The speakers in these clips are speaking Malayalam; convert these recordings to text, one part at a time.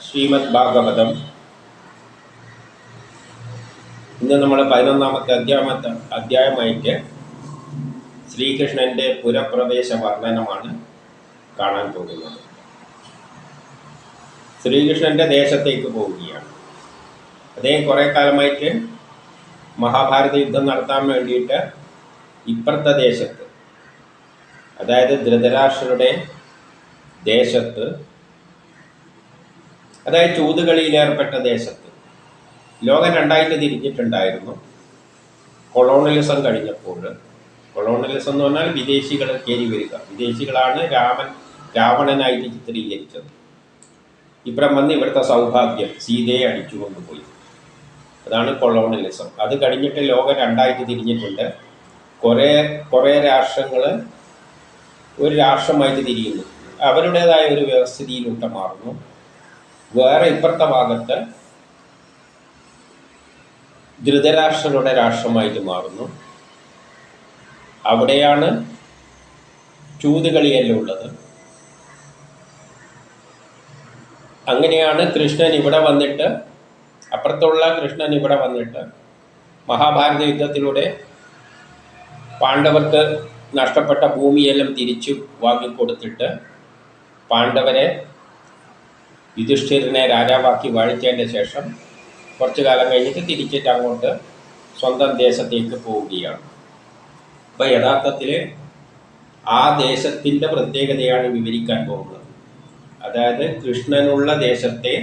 ശ്രീമദ് ഭാഗവതം ഇന്ന് നമ്മൾ 11-ാമത്തെ അധ്യായമായിട്ട് ശ്രീകൃഷ്ണൻ്റെ പുരപ്രവേശ വർണ്ണനമാണ് കാണാൻ പോകുന്നത്. ശ്രീകൃഷ്ണൻ്റെ ദേശത്തേക്ക് പോവുകയാണ്. അദ്ദേഹം കുറേ കാലമായിട്ട് മഹാഭാരത യുദ്ധം നടത്താൻ വേണ്ടിയിട്ട് ഇപ്പുറത്തെ ദേശത്ത്, അതായത് ധൃതരാഷ്ട്രരുടെ ദേശത്ത്, അതായത് ചൂതുകളിയിലേർപ്പെട്ട ദേശത്ത്, ലോകം രണ്ടായിട്ട് തിരിഞ്ഞിട്ടുണ്ടായിരുന്നു. കൊളോണിയലിസം കഴിഞ്ഞപ്പോൾ, കൊളോണിയലിസം എന്ന് പറഞ്ഞാൽ വിദേശികൾ കയറി വരിക, വിദേശികളാണ് രാവണനായിട്ട് ചിത്രീകരിച്ചത്. ഇപ്പുറം വന്ന് ഇവിടുത്തെ സൗഭാഗ്യം സീതയെ അടിച്ചു കൊണ്ടുപോയി, അതാണ് കൊളോണിയലിസം. അത് കഴിഞ്ഞിട്ട് ലോകം രണ്ടായിട്ട് തിരിഞ്ഞിട്ടുണ്ട്. കുറേ രാഷ്ട്രങ്ങൾ ഒരു രാഷ്ട്രമായിട്ട് തിരിയുന്നു, അവരുടേതായ ഒരു വ്യവസ്ഥിതിയിലൂടെ മാറുന്നു. വേറെ ഇപ്പുറത്തെ ഭാഗത്ത് ധൃതരാഷ്ട്രരുടെ രാഷ്ട്രമായിട്ട് മാറുന്നു. അവിടെയാണ് ചൂതുകളിയെല്ലാം ഉള്ളത്. അങ്ങനെയാണ് കൃഷ്ണൻ ഇവിടെ വന്നിട്ട്, അപ്പുറത്തുള്ള കൃഷ്ണൻ ഇവിടെ വന്നിട്ട് മഹാഭാരത യുദ്ധത്തിലൂടെ പാണ്ഡവർക്ക് നഷ്ടപ്പെട്ട ഭൂമിയെല്ലാം തിരിച്ചു വാങ്ങിക്കൊടുത്തിട്ട് പാണ്ഡവരെ യുധിഷ്ഠിരനെ രാജാവാക്കി വാഴിച്ചതിൻ്റെ ശേഷം കുറച്ചു കാലം കഴിഞ്ഞിട്ട് തിരിച്ചിട്ട് അങ്ങോട്ട് സ്വന്തം ദേശത്തേക്ക് പോവുകയാണ്. അപ്പോൾ യഥാർത്ഥത്തിൽ ആ ദേശത്തിൻ്റെ പ്രത്യേകതയാണ് വിവരിക്കാൻ പോകുന്നത്. അതായത് കൃഷ്ണനുള്ള ദേശത്തെ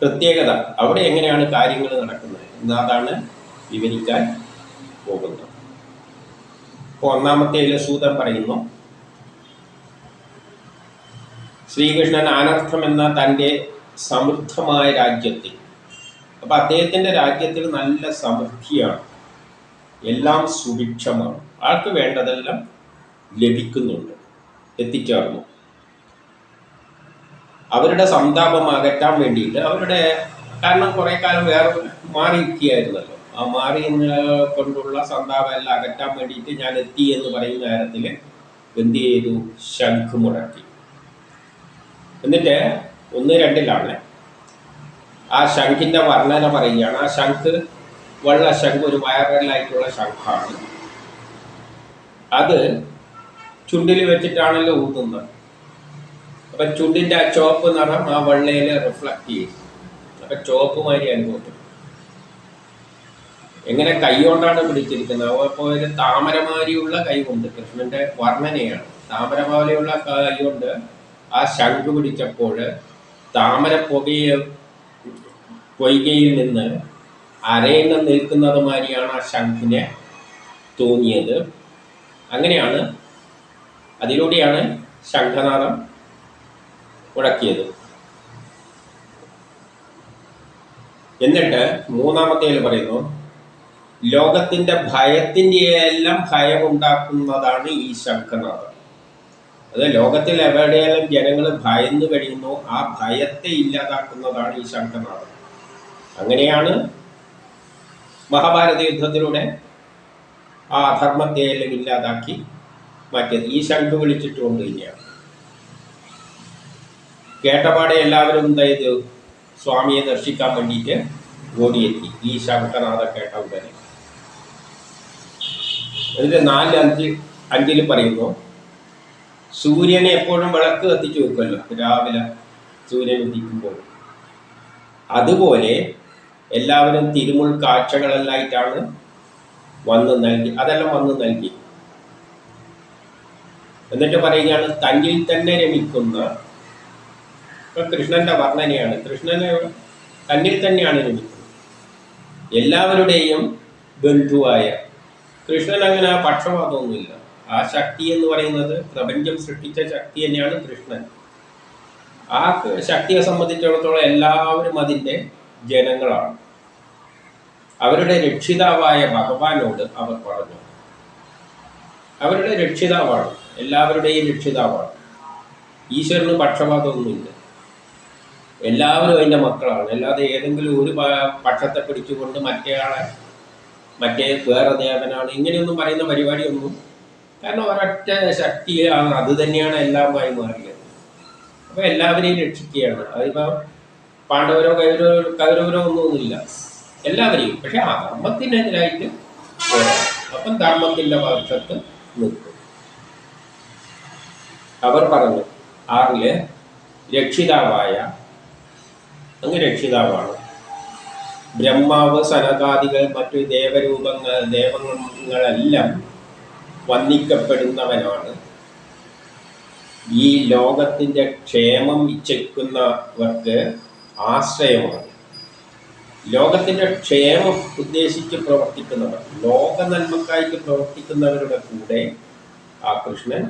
പ്രത്യേകത, അവിടെ എങ്ങനെയാണ് കാര്യങ്ങൾ നടക്കുന്നത് എന്നതാണ് വിവരിക്കാൻ പോകുന്നത്. അപ്പോൾ ഒന്നാമത്തേൽ സൂതൻ പറയുന്നു, ശ്രീകൃഷ്ണൻ അനർത്ഥം എന്ന തൻ്റെ സമൃദ്ധമായ രാജ്യത്തിൽ, അപ്പം അദ്ദേഹത്തിൻ്റെ രാജ്യത്തിൽ നല്ല സമൃദ്ധിയാണ്, എല്ലാം സുഭിക്ഷമാണ്, ആൾക്ക് വേണ്ടതെല്ലാം ലഭിക്കുന്നുണ്ട്, എത്തിച്ചേർന്നു. അവരുടെ സന്താപം അകറ്റാൻ വേണ്ടിയിട്ട്, കാരണം കുറേ കാലം വേറെ മാറിയിരിക്കുകയായിരുന്നല്ലോ, ആ മാറി കൊണ്ടുള്ള സന്താപം എല്ലാം അകറ്റാൻ വേണ്ടിയിട്ട് ഞാൻ എത്തി എന്ന് പറയുന്ന നേരത്തിൽ എന്ത് ചെയ്തു? ശംഖ് മുഴക്കി. എന്നിട്ട് 1:2 ആ ശംഖിൻ്റെ വർണ്ണന പറയുകയാണ്. ആ ശംഖ് ശംഖ് ഒരു വയറലായിട്ടുള്ള ശംഖാണ്. അത് ചുണ്ടിൽ വെച്ചിട്ടാണല്ലോ ഊതുന്നത്. അപ്പം ചുണ്ടിൻ്റെ ആ ചുവപ്പ് നിറം ആ വെള്ളയിൽ റിഫ്ലക്റ്റ് ചെയ്യും. അപ്പം ചുവപ്പ് മാതിരി അനുഭവപ്പെടും. എങ്ങനെ കൈ കൊണ്ടാണ് പിടിച്ചിരിക്കുന്നത്? അപ്പോൾ ഒരു താമരമാരിയുള്ള കൈ കൊണ്ട്, കൃഷ്ണൻ്റെ വർണ്ണനയാണ്. താമര പോലെയുള്ള കൈ കൊണ്ട് ആ ശംഖ് പിടിച്ചപ്പോൾ താമര പൊയ്കയിൽ നിന്ന് അരയണ്ണം നിൽക്കുന്നത് മാതിരിയാണ് ആ ശംഖിനെ തോന്നിയത്. അങ്ങനെയാണ്, അതിലൂടെയാണ് ശംഖനാദം മുഴക്കിയത്. എന്നിട്ട് 3-ാമത്തേൽ പറയുന്നു, ലോകത്തിൻ്റെ ഭയത്തിൻ്റെ എല്ലാം ഭയമുണ്ടാക്കുന്നതാണ് ഈ ശംഖനാദം. അത് ലോകത്തിൽ എവിടെയെല്ലാം ജനങ്ങൾ ഭയന്ന് കഴിയുന്നു, ആ ഭയത്തെ ഇല്ലാതാക്കുന്നതാണ് ഈ ശംഖനാദം. അങ്ങനെയാണ് മഹാഭാരത യുദ്ധത്തിലൂടെ ആ അധർമ്മത്തെയെല്ലാം ഇല്ലാതാക്കി മാറ്റിയത്. ഈ ശംഖ് വിളിച്ചിട്ടുകൊണ്ട് തന്നെയാണ്. കേട്ടപാടെ എല്ലാവരും എന്തായത്? സ്വാമിയെ ദർശിക്കാൻ വേണ്ടിയിട്ട് ഓടിയെത്തി ഈ ശംഖനാദം കേട്ട ഉടനെ. എന്നിട്ട് 4:5 പറയുന്നു, സൂര്യനെ എപ്പോഴും വിളക്ക് കത്തിച്ചു വെക്കുമല്ലോ രാവിലെ സൂര്യൻ ഉദിക്കുമ്പോൾ, അതുപോലെ എല്ലാവരും തിരുമുൾ കാഴ്ചകളെല്ലായിട്ടാണ് അതെല്ലാം വന്ന് നൽകി. എന്നിട്ട് പറയുകയാണ്, തന്നിൽ തന്നെ രമിക്കുന്ന, ഇപ്പം കൃഷ്ണൻ്റെ വർണ്ണനയാണ്. കൃഷ്ണനെ തന്നിൽ തന്നെയാണ് രമിക്കുന്നത്, എല്ലാവരുടെയും ബന്ധുവായ കൃഷ്ണൻ. അങ്ങനെ ആ പക്ഷപാതമൊന്നുമില്ല. ആ ശക്തി എന്ന് പറയുന്നത് പ്രപഞ്ചം സൃഷ്ടിച്ച ശക്തി തന്നെയാണ് കൃഷ്ണൻ. ആ ശക്തിയെ സംബന്ധിച്ചിടത്തോളം എല്ലാവരും അതിൻ്റെ ജനങ്ങളാണ്. അവരുടെ രക്ഷിതാവായ ഭഗവാനോട് അവർ പറഞ്ഞു, അവരുടെ രക്ഷിതാവാണ്, എല്ലാവരുടെയും രക്ഷിതാവാണ്. ഈശ്വരന് പക്ഷപാതമൊന്നുമില്ല, എല്ലാവരും അതിൻ്റെ മക്കളാണ്. അല്ലാതെ ഏതെങ്കിലും ഒരു പക്ഷത്തെ പിടിച്ചുകൊണ്ട് മറ്റേ വേറെ ദേവനാണ് ഇങ്ങനെയൊന്നും പറയുന്ന പരിപാടിയൊന്നും. കാരണം ഒരൊറ്റ ശക്തിയാണ്, അത് തന്നെയാണ് എല്ലാമായി മാറിയത്. അപ്പൊ എല്ലാവരെയും രക്ഷിക്കുകയാണ്. അതിപ്പോ പാണ്ഡവരോ കൗരവരോ ഒന്നുമില്ല, എല്ലാവരെയും. പക്ഷെ ആ ധർമ്മത്തിനെതിരായിട്ട് പോരാടും. അപ്പം ധർമ്മത്തിന്റെ പക്ഷത്ത് നിൽക്കും. അവർ പറഞ്ഞു 6 രക്ഷിതാവായ അങ്ങ് രക്ഷിതാവാണ്. ബ്രഹ്മാവ്, സനകാദികൾ, മറ്റു ദേവങ്ങളെല്ലാം വന്ദിക്കപ്പെടുന്നവനാണ്. ഈ ലോകത്തിന്റെ ക്ഷേമം ഇച്ഛിക്കുന്നവർക്ക് ആശ്രയമാണ്. ലോകത്തിന്റെ ക്ഷേമം ഉദ്ദേശിച്ച് പ്രവർത്തിക്കുന്നവർ, ലോക നന്മക്കായിട്ട് പ്രവർത്തിക്കുന്നവരുടെ കൂടെ ആ കൃഷ്ണൻ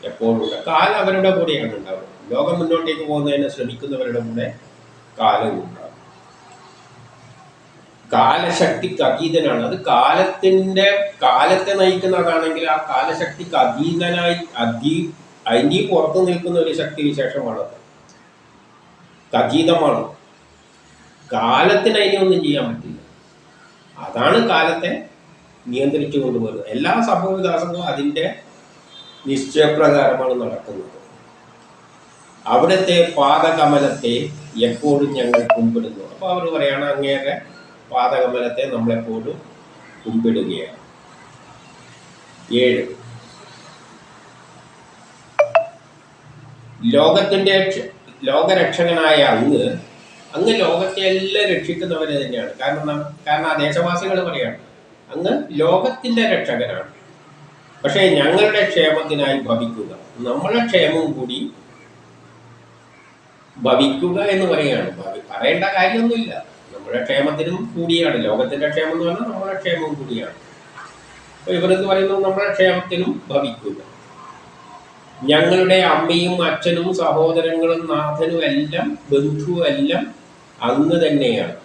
എപ്പോഴും കാലം അവരുടെ കൂടെയാണ് ഉണ്ടാവുക. ലോകം മുന്നോട്ടേക്ക് പോകുന്നതിന് ശ്രമിക്കുന്നവരുടെ കൂടെ കാലം ഉണ്ടാവും. കാലശക്തിക്ക് അതീതനാണ്. അത് കാലത്തെ നയിക്കുന്നതാണെങ്കിൽ ആ കാലശക്തിക്ക് അതീതനായി അതിൻ്റെ പുറത്തു നിൽക്കുന്ന ഒരു ശക്തി വിശേഷമാണത്. അതീതമാണ്. കാലത്തിന് അതിനൊന്നും ചെയ്യാൻ പറ്റില്ല. അതാണ് കാലത്തെ നിയന്ത്രിച്ചു കൊണ്ടുപോകുന്നത്. എല്ലാ സംഭവവികാസങ്ങളും അതിൻ്റെ നിശ്ചയപ്രകാരമാണ് നടക്കുന്നത്. അവിടുത്തെ പാദകമലത്തെ എപ്പോഴും ഞങ്ങൾ കുമ്പിടുന്നു. അപ്പോൾ അവർ പറയാണ് അങ്ങേറെ പാദകമലത്തെ നമ്മളെപ്പോഴും കുമ്പിടുകയാണ്. 7 ലോകരക്ഷകനായ അങ്ങ് ലോകത്തെ എല്ലാം രക്ഷിക്കുന്നവരെ തന്നെയാണ്. കാരണം ആ ദേശവാസികൾ പറയാണ് അങ്ങ് ലോകത്തിന്റെ രക്ഷകനാണ്. പക്ഷേ ഞങ്ങളുടെ ക്ഷേമത്തിനായി ഭവിക്കുക, നമ്മളെ ക്ഷേമവും കൂടി ഭവിക്കുക എന്ന് പറയുകയാണ്. പറയേണ്ട കാര്യമൊന്നുമില്ല. നമ്മുടെ ക്ഷേമത്തിനും കൂടിയാണ്. ലോകത്തിന്റെ ക്ഷേമം എന്ന് പറഞ്ഞാൽ നമ്മുടെ ക്ഷേമവും കൂടിയാണ്. അപ്പോൾ ഇവരെന്ന് പറയുന്നത് നമ്മുടെ ക്ഷേമത്തിനും ഭവിക്കുക. ഞങ്ങളുടെ അമ്മയും അച്ഛനും സഹോദരങ്ങളും നാഥനും എല്ലാം ബന്ധുവും എല്ലാം അങ്ങ് തന്നെയാണ്.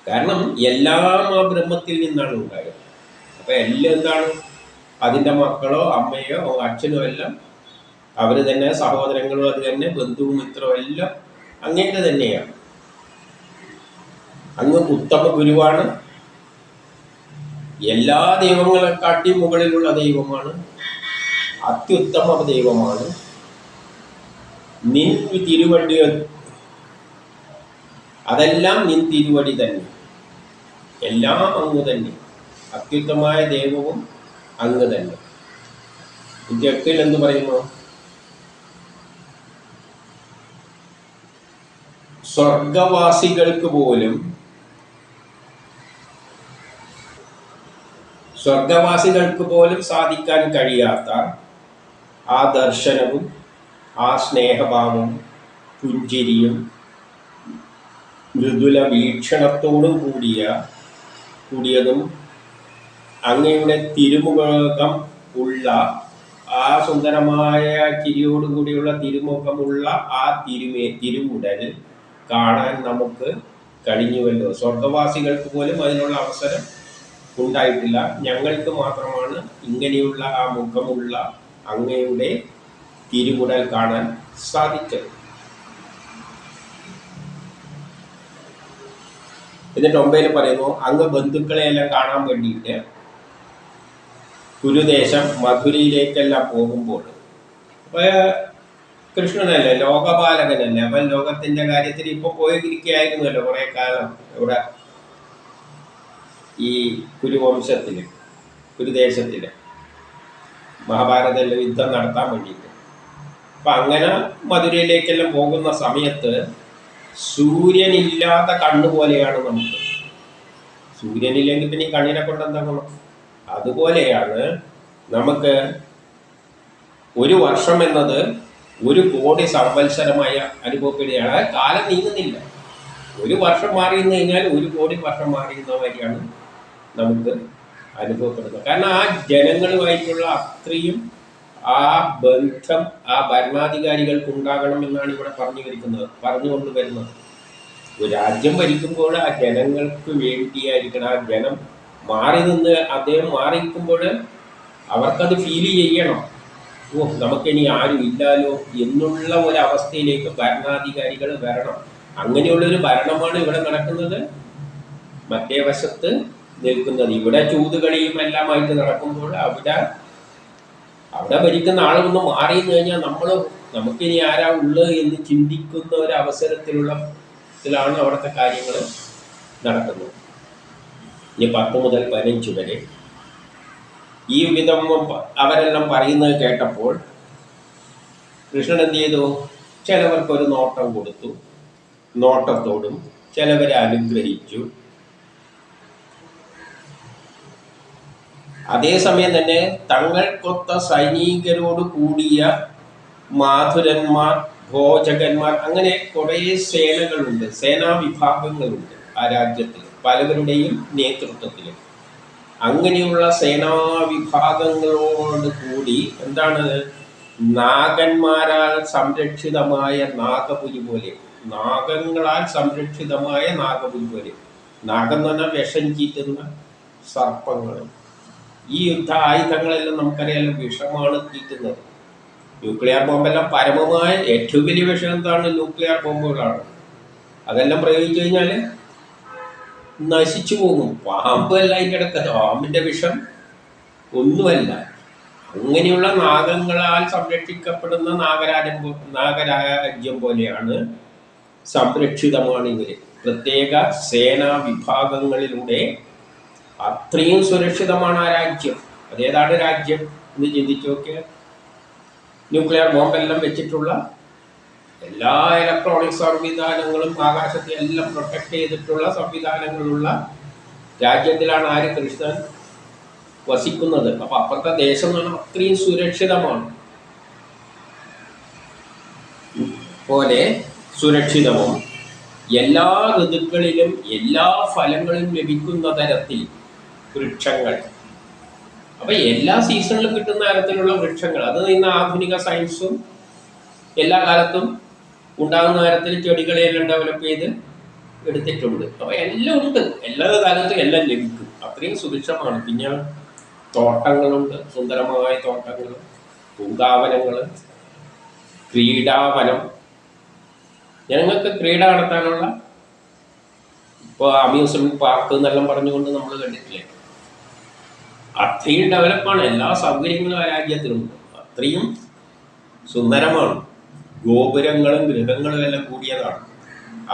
കാരണം എല്ലാം ആ ബ്രഹ്മത്തിൽ നിന്നാണ് ഉണ്ടായത്. അപ്പൊ എല്ലാം എന്താണ്? അതിൻ്റെ മക്കളോ അമ്മയോ അച്ഛനോ എല്ലാം അവർ തന്നെ, സഹോദരങ്ങളും അത് തന്നെ, ബന്ധുവും മിത്രവും എല്ലാം അങ്ങേക്ക് തന്നെയാണ്. അങ്ങ് ഉത്തമ ഗുരുവാണ്. എല്ലാ ദൈവങ്ങളെക്കാട്ടി മുകളിലുള്ള ദൈവമാണ്. അത്യുത്തമ ദൈവമാണ്. നിൻ തിരുവടി, അതെല്ലാം നിൻ തിരുവടി തന്നെ. എല്ലാം അങ്ങ് തന്നെ. അത്യുത്തമായ ദൈവവും അങ്ങ് തന്നെ. 8 എന്ത് പറയുന്നു? സ്വർഗവാസികൾക്ക് പോലും സാധിക്കാൻ കഴിയാത്ത ആ ദർശനവും ആ സ്നേഹഭാവവും പുഞ്ചിരിയും മൃദുല വീക്ഷണത്തോടും കൂടിയതും അങ്ങയുടെ തിരുമുഖം ഉള്ള ആ സുന്ദരമായ ചിരിയോടുകൂടിയുള്ള തിരുമുഖമുള്ള ആ തിരുമുടൽ കാണാൻ നമുക്ക് കഴിഞ്ഞുവല്ലോ. സ്വർഗവാസികൾക്ക് പോലും അതിനുള്ള അവസരം ഉണ്ടായിട്ടില്ല. ഞങ്ങൾക്ക് മാത്രമാണ് ഇങ്ങനെയുള്ള ആ മുഖമുള്ള അങ്ങയുടെ തിരുമുടൽ കാണാൻ സാധിച്ചത്. എന്നിട്ട് 9 പറയുന്നു, അങ്ങ് ബന്ധുക്കളെയെല്ലാം കാണാൻ വേണ്ടിയിട്ട് കുരുദേശം മധുരയിലേക്കെല്ലാം പോകുമ്പോൾ, അപ്പൊ കൃഷ്ണനല്ലേ, ലോകപാലകനല്ലേ, അവൻ ലോകത്തിന്റെ കാര്യത്തിൽ ഇപ്പൊ പോയിരിക്കുകയായിരുന്നല്ലോ കുറെ കാലം ഇവിടെ ഈ കുരുദേശത്തില് മഹാഭാരത യുദ്ധം നടത്താൻ വേണ്ടിയിട്ട്. അപ്പൊ അങ്ങനെ മധുരയിലേക്കെല്ലാം പോകുന്ന സമയത്ത് സൂര്യനില്ലാത്ത കണ്ണു പോലെയാണ് നമുക്ക്. സൂര്യനില്ലെങ്കിൽ പിന്നെ ഈ കണ്ണിനെ കൊണ്ട് എന്താ ഗുണം? അതുപോലെയാണ് നമുക്ക് 1 വർഷം എന്നത് 1 കോടി സംവത്സരമായി അനുഭവപ്പെടുകയാണ്. കാലം നീങ്ങുന്നില്ല. 1 വർഷം മാറി നിന്ന് കഴിഞ്ഞാൽ 1 കോടി വർഷം മാറിയുന്ന വരെയാണ് നമുക്ക് അനുഭവപ്പെടുന്നത്. കാരണം ആ ജനങ്ങളുമായിട്ടുള്ള അത്രയും ആ ബന്ധം ആ ഭരണാധികാരികൾക്ക് ഉണ്ടാകണമെന്നാണ് ഇവിടെ പറഞ്ഞുകൊണ്ട് വരുന്നത്. ഒരു രാജ്യം ഭരിക്കുമ്പോൾ ആ ജനങ്ങൾക്ക് വേണ്ടിയായിരിക്കണം. ആ ജനം മാറി നിന്ന് അദ്ദേഹം മാറിയിരിക്കുമ്പോൾ അവർക്കത് ഫീൽ ചെയ്യണം. നമുക്കിനി ആരും ഇല്ലാലോ എന്നുള്ള ഒരവസ്ഥയിലേക്ക് ഭരണാധികാരികൾ വരണം. അങ്ങനെയുള്ളൊരു ഭരണമാണ് ഇവിടെ നടക്കുന്നത്. മറ്റേ വശത്ത് നിൽക്കുന്നത് ഇവിടെ ചൂതുകളിയും എല്ലാമായിട്ട് നടക്കുമ്പോൾ അവിടെ ഭരിക്കുന്ന ആളൊന്ന് മാറിയെന്ന് കഴിഞ്ഞാൽ നമ്മൾ നമുക്കിനി ആരാ ഉള്ളത് എന്ന് ചിന്തിക്കുന്ന ഒരു അവസരത്തിലുള്ള ത്തിലാണ് അവിടുത്തെ കാര്യങ്ങൾ നടക്കുന്നത്. ഇനി 10 മുതൽ 15 വരെ ഈ വിധം അവരെല്ലാം പറയുന്നത് കേട്ടപ്പോൾ കൃഷ്ണൻ എന്ത് ചെയ്തു? ചിലവർക്കൊരു നോട്ടം കൊടുത്തു, നോട്ടത്തോടും ചിലവരെ അനുഗ്രഹിച്ചു. അതേസമയം തന്നെ തങ്ങൾക്കൊത്ത സൈനികരോട് കൂടിയ മാധുരന്മാർ, ഭോജകന്മാർ, അങ്ങനെ കുറേ സേനകളുണ്ട്, സേനാ വിഭാഗങ്ങളുണ്ട് ആ രാജ്യത്തിൽ, പലവരുടെയും നേതൃത്വത്തിൽ. അങ്ങനെയുള്ള സേനാ വിഭാഗങ്ങളോട് കൂടി എന്താണ്, നാഗന്മാരാൽ സംരക്ഷിതമായ നാഗപുലി പോലെ, നാഗങ്ങളാൽ സംരക്ഷിതമായ നാഗപുലി പോലെ. നാഗം എന്ന് പറഞ്ഞാൽ വിഷം ചീറ്റുന്ന സർപ്പങ്ങൾ. ഈ യുദ്ധ ആയുധങ്ങളെല്ലാം നമുക്കറിയാലോ വിഷമാണ് തീറ്റുന്നത്. ന്യൂക്ലിയർ ബോംബെല്ലാം പരമമായ ഏറ്റവും വലിയ വിഷം എന്താണ്? ന്യൂക്ലിയർ ബോംബുകളാണ്. അതെല്ലാം പ്രയോഗിച്ചു കഴിഞ്ഞാൽ നശിച്ചു പോകും. പാമ്പല്ല അതിൻ്റെ ഇടയ്ക്ക്, പാമ്പിൻ്റെ വിഷം ഒന്നുമല്ല. അങ്ങനെയുള്ള നാഗങ്ങളാൽ സംരക്ഷിക്കപ്പെടുന്ന നാഗരാജ്യം പോലെയാണ്, സംരക്ഷിതമാണ് ഇവർ. പ്രത്യേക സേനാ വിഭാഗങ്ങളിലൂടെ അത്രയും സുരക്ഷിതമാണ് ആ രാജ്യം. അതേതാണ് രാജ്യം എന്ന് ചിന്തിച്ചു നോക്കിയാൽ, ന്യൂക്ലിയർ ബോംബെല്ലാം വെച്ചിട്ടുള്ള എല്ലാ ഇലക്ട്രോണിക് സംവിധാനങ്ങളും ആകാശത്തെ എല്ലാം പ്രൊട്ടക്ട് ചെയ്തിട്ടുള്ള സംവിധാനങ്ങളുള്ള രാജ്യത്തിലാണ് ആര്? കൃഷ്ണൻ വസിക്കുന്നത്. അപ്പൊ അപ്പുറത്തെ ദേശം എന്ന് പറഞ്ഞാൽ അത്രയും സുരക്ഷിതമാണ്. പോലെ സുരക്ഷിതവും എല്ലാ ഋതുക്കളിലും എല്ലാ ഫലങ്ങളും ലഭിക്കുന്ന തരത്തിൽ വൃക്ഷങ്ങൾ. അപ്പൊ എല്ലാ സീസണിലും കിട്ടുന്ന തരത്തിലുള്ള വൃക്ഷങ്ങൾ. അത് ഇന്ന് ആധുനിക സയൻസും എല്ലാ കാലത്തും ഉണ്ടാകുന്ന തരത്തിൽ ചെടികളെല്ലാം ഡെവലപ്പ് ചെയ്ത് എടുത്തിട്ടുണ്ട്. അപ്പൊ എല്ലാം ഉണ്ട്, എല്ലാ കാലത്തും എല്ലാം ലഭിക്കും. അത്രയും സുഭിക്ഷമാണ്. പിന്നെ തോട്ടങ്ങളുണ്ട്, സുന്ദരമായ തോട്ടങ്ങൾ, പൂങ്കാവനങ്ങൾ, ക്രീഡാവനം. ജനങ്ങൾക്ക് ക്രീഡ നടത്താനുള്ള ഇപ്പോൾ അമ്യൂസ്മെന്റ് പാർക്ക് എന്നെല്ലാം പറഞ്ഞുകൊണ്ട് നമ്മൾ കണ്ടിട്ടില്ലേ? അത്രയും ഡെവലപ്പാണ്. എല്ലാ സൗകര്യങ്ങളും ആ രാജ്യത്തിലുണ്ട്. അത്രയും സുന്ദരമാണ്. ഗോപുരങ്ങളും ഗൃഹങ്ങളും എല്ലാം കൂടിയതാണ്.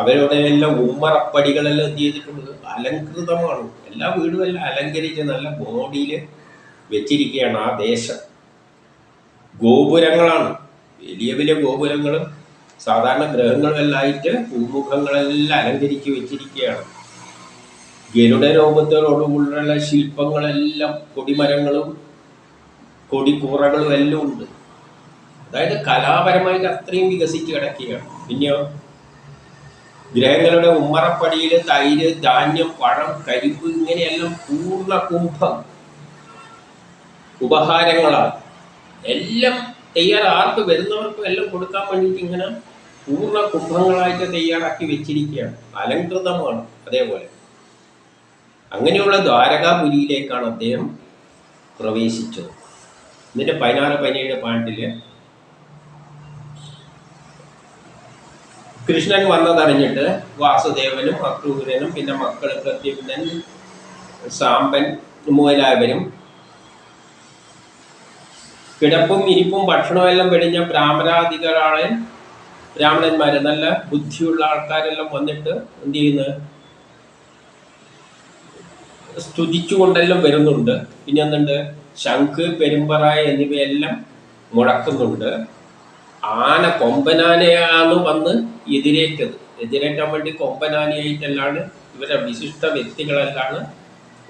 അവരുടെ എല്ലാം ഉമ്മറപ്പടികളെല്ലാം എന്ത് ചെയ്തിട്ടുണ്ട്? അലങ്കൃതമാണ്. എല്ലാ വീടും എല്ലാം അലങ്കരിച്ച് നല്ല ബോഡിയിൽ വെച്ചിരിക്കുകയാണ് ആ ദേശം. ഗോപുരങ്ങളാണ്, വലിയ വലിയ ഗോപുരങ്ങളും സാധാരണ ഗ്രഹങ്ങളെല്ലാം ആയിട്ട് പൂമുഖങ്ങളെല്ലാം അലങ്കരിച്ച് വെച്ചിരിക്കുകയാണ്. ഗരുഡ രൂപത്തോടുള്ള ശില്പങ്ങളെല്ലാം, കൊടിമരങ്ങളും കൊടിക്കൂറകളും എല്ലാം ഉണ്ട്. അതായത് കലാപരമായിട്ട് അത്രയും വികസിച്ച് കിടക്കുകയാണ്. പിന്നെയോ ഗ്രഹങ്ങളുടെ ഉമ്മറപ്പടിയിൽ തൈര്, ധാന്യം, പഴം, കരിമ്പ്, ഇങ്ങനെയെല്ലാം പൂർണ്ണ കുംഭം ഉപഹാരങ്ങളാണ്. എല്ലാം ആർക്ക് വരുന്നവർക്കും എല്ലാം കൊടുക്കാൻ വേണ്ടിയിട്ട് ഇങ്ങനെ പൂർണ്ണ കുംഭങ്ങളായിട്ട് തയ്യാറാക്കി വെച്ചിരിക്കുകയാണ്. അലങ്കൃതമാണ്. അതേപോലെ അങ്ങനെയുള്ള ദ്വാരകാപുരിയിലേക്കാണ് അദ്ദേഹം പ്രവേശിച്ചത്. എന്നിട്ട് 16-17 പാട്ടില് കൃഷ്ണൻ വന്നതറിഞ്ഞിട്ട് വാസുദേവനും അക്രൂരനും പിന്നെ മക്കൾ പ്രദ്യുമ്നൻ, സാമ്പൻ മുതലായവരും കിടപ്പും ഇരിപ്പും ഭക്ഷണവും എല്ലാം വെടിഞ്ഞ ബ്രാഹ്മണന്മാര്, നല്ല ബുദ്ധിയുള്ള ആൾക്കാരെല്ലാം വന്നിട്ട് എന്ത് ചെയ്യുന്നത്? സ്തുതിച്ചുകൊണ്ടെല്ലാം വരുന്നുണ്ട്. പിന്നെ എന്തുണ്ട്? ശംഖ്, പെരുമ്പറ എന്നിവയെല്ലാം മുഴക്കുന്നുണ്ട്. ആന, കൊമ്പനാനയാണ് വന്ന് എതിരേറ്റാൻ വേണ്ടി കൊമ്പനാനയായിട്ടെല്ലാണ് ഇവരുടെ വിശിഷ്ട വ്യക്തികളെല്ലാണ്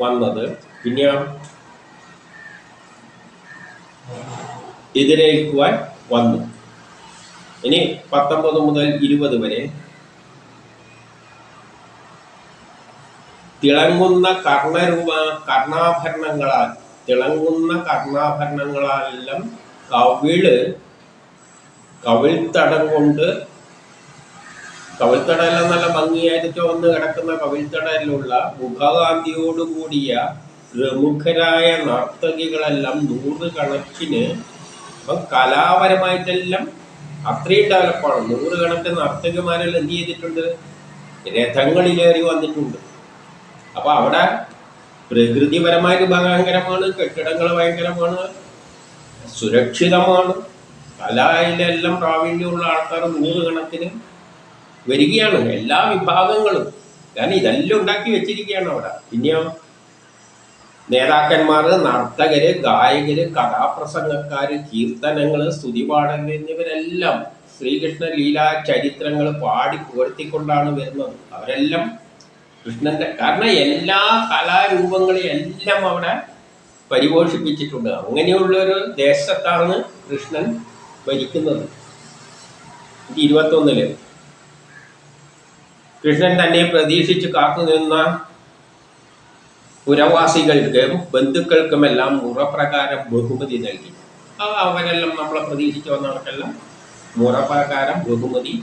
വന്നത്. പിന്നെ എതിരേൽക്കുവാൻ വന്നു. ഇനി 19 മുതൽ 20 വരെ തിളങ്ങുന്ന കർണാഭരണങ്ങളാലെല്ലാം കവിൾത്തടം കൊണ്ട്, കവിൾത്തടമെല്ലാം നല്ല ഭംഗിയായിട്ട് ചുവന്ന് കിടക്കുന്ന കവിൾത്തടയിലുള്ള മുഖകാന്തിയോടുകൂടിയ പ്രമുഖരായ നർത്തകികളെല്ലാം 100 കണക്കിന്. അപ്പം കലാപരമായിട്ടെല്ലാം അത്രയും ഡെവലപ്പാണ്. 100 കണക്കിന് നർത്തകിമാരെല്ലാം എന്ത് ചെയ്തിട്ടുണ്ട്? രഥങ്ങളിലേറി വന്നിട്ടുണ്ട്. അപ്പൊ അവിടെ പ്രകൃതിപരമായിട്ട് ഭയങ്കരമാണ്, കെട്ടിടങ്ങൾ ഭയങ്കരമാണ്, സുരക്ഷിതമാണ്. കലയിലെല്ലാം പ്രാവീണ്യമുള്ള ആൾക്കാർ 100 കണക്കിന് വരികയാണ്, എല്ലാ വിഭാഗങ്ങളും. കാരണം ഇതെല്ലാം ഉണ്ടാക്കി വെച്ചിരിക്കുകയാണ് അവിടെ. പിന്നെയോ നേതാക്കന്മാർ, നർത്തകര്, ഗായകര്, കഥാപ്രസംഗക്കാര്, കീർത്തനങ്ങള്, സ്തുതിപാഠകർ എന്നിവരെല്ലാം ശ്രീകൃഷ്ണ ലീലാ ചരിത്രങ്ങൾ പാടി പുകഴ്ത്തിക്കൊണ്ടാണ് വരുന്നത്. അവരെല്ലാം കൃഷ്ണന്റെ, കാരണം എല്ലാ കലാരൂപങ്ങളെയും എല്ലാം അവിടെ പരിപോഷിപ്പിച്ചിട്ടുണ്ട്. അങ്ങനെയുള്ളൊരു ദേശത്താണ് കൃഷ്ണൻ ഭരിക്കുന്നത്. 21 കൃഷ്ണൻ തന്നെ പ്രതീക്ഷിച്ച് കാത്തുനിന്ന പുരവാസികൾക്കും ബന്ധുക്കൾക്കുമെല്ലാം മുറപ്രകാരം ബഹുമതി നൽകി. അവരെല്ലാം നമ്മളെ പ്രതീക്ഷിച്ച് വന്നവർക്കെല്ലാം മുറപ്രകാരം ബഹുമതി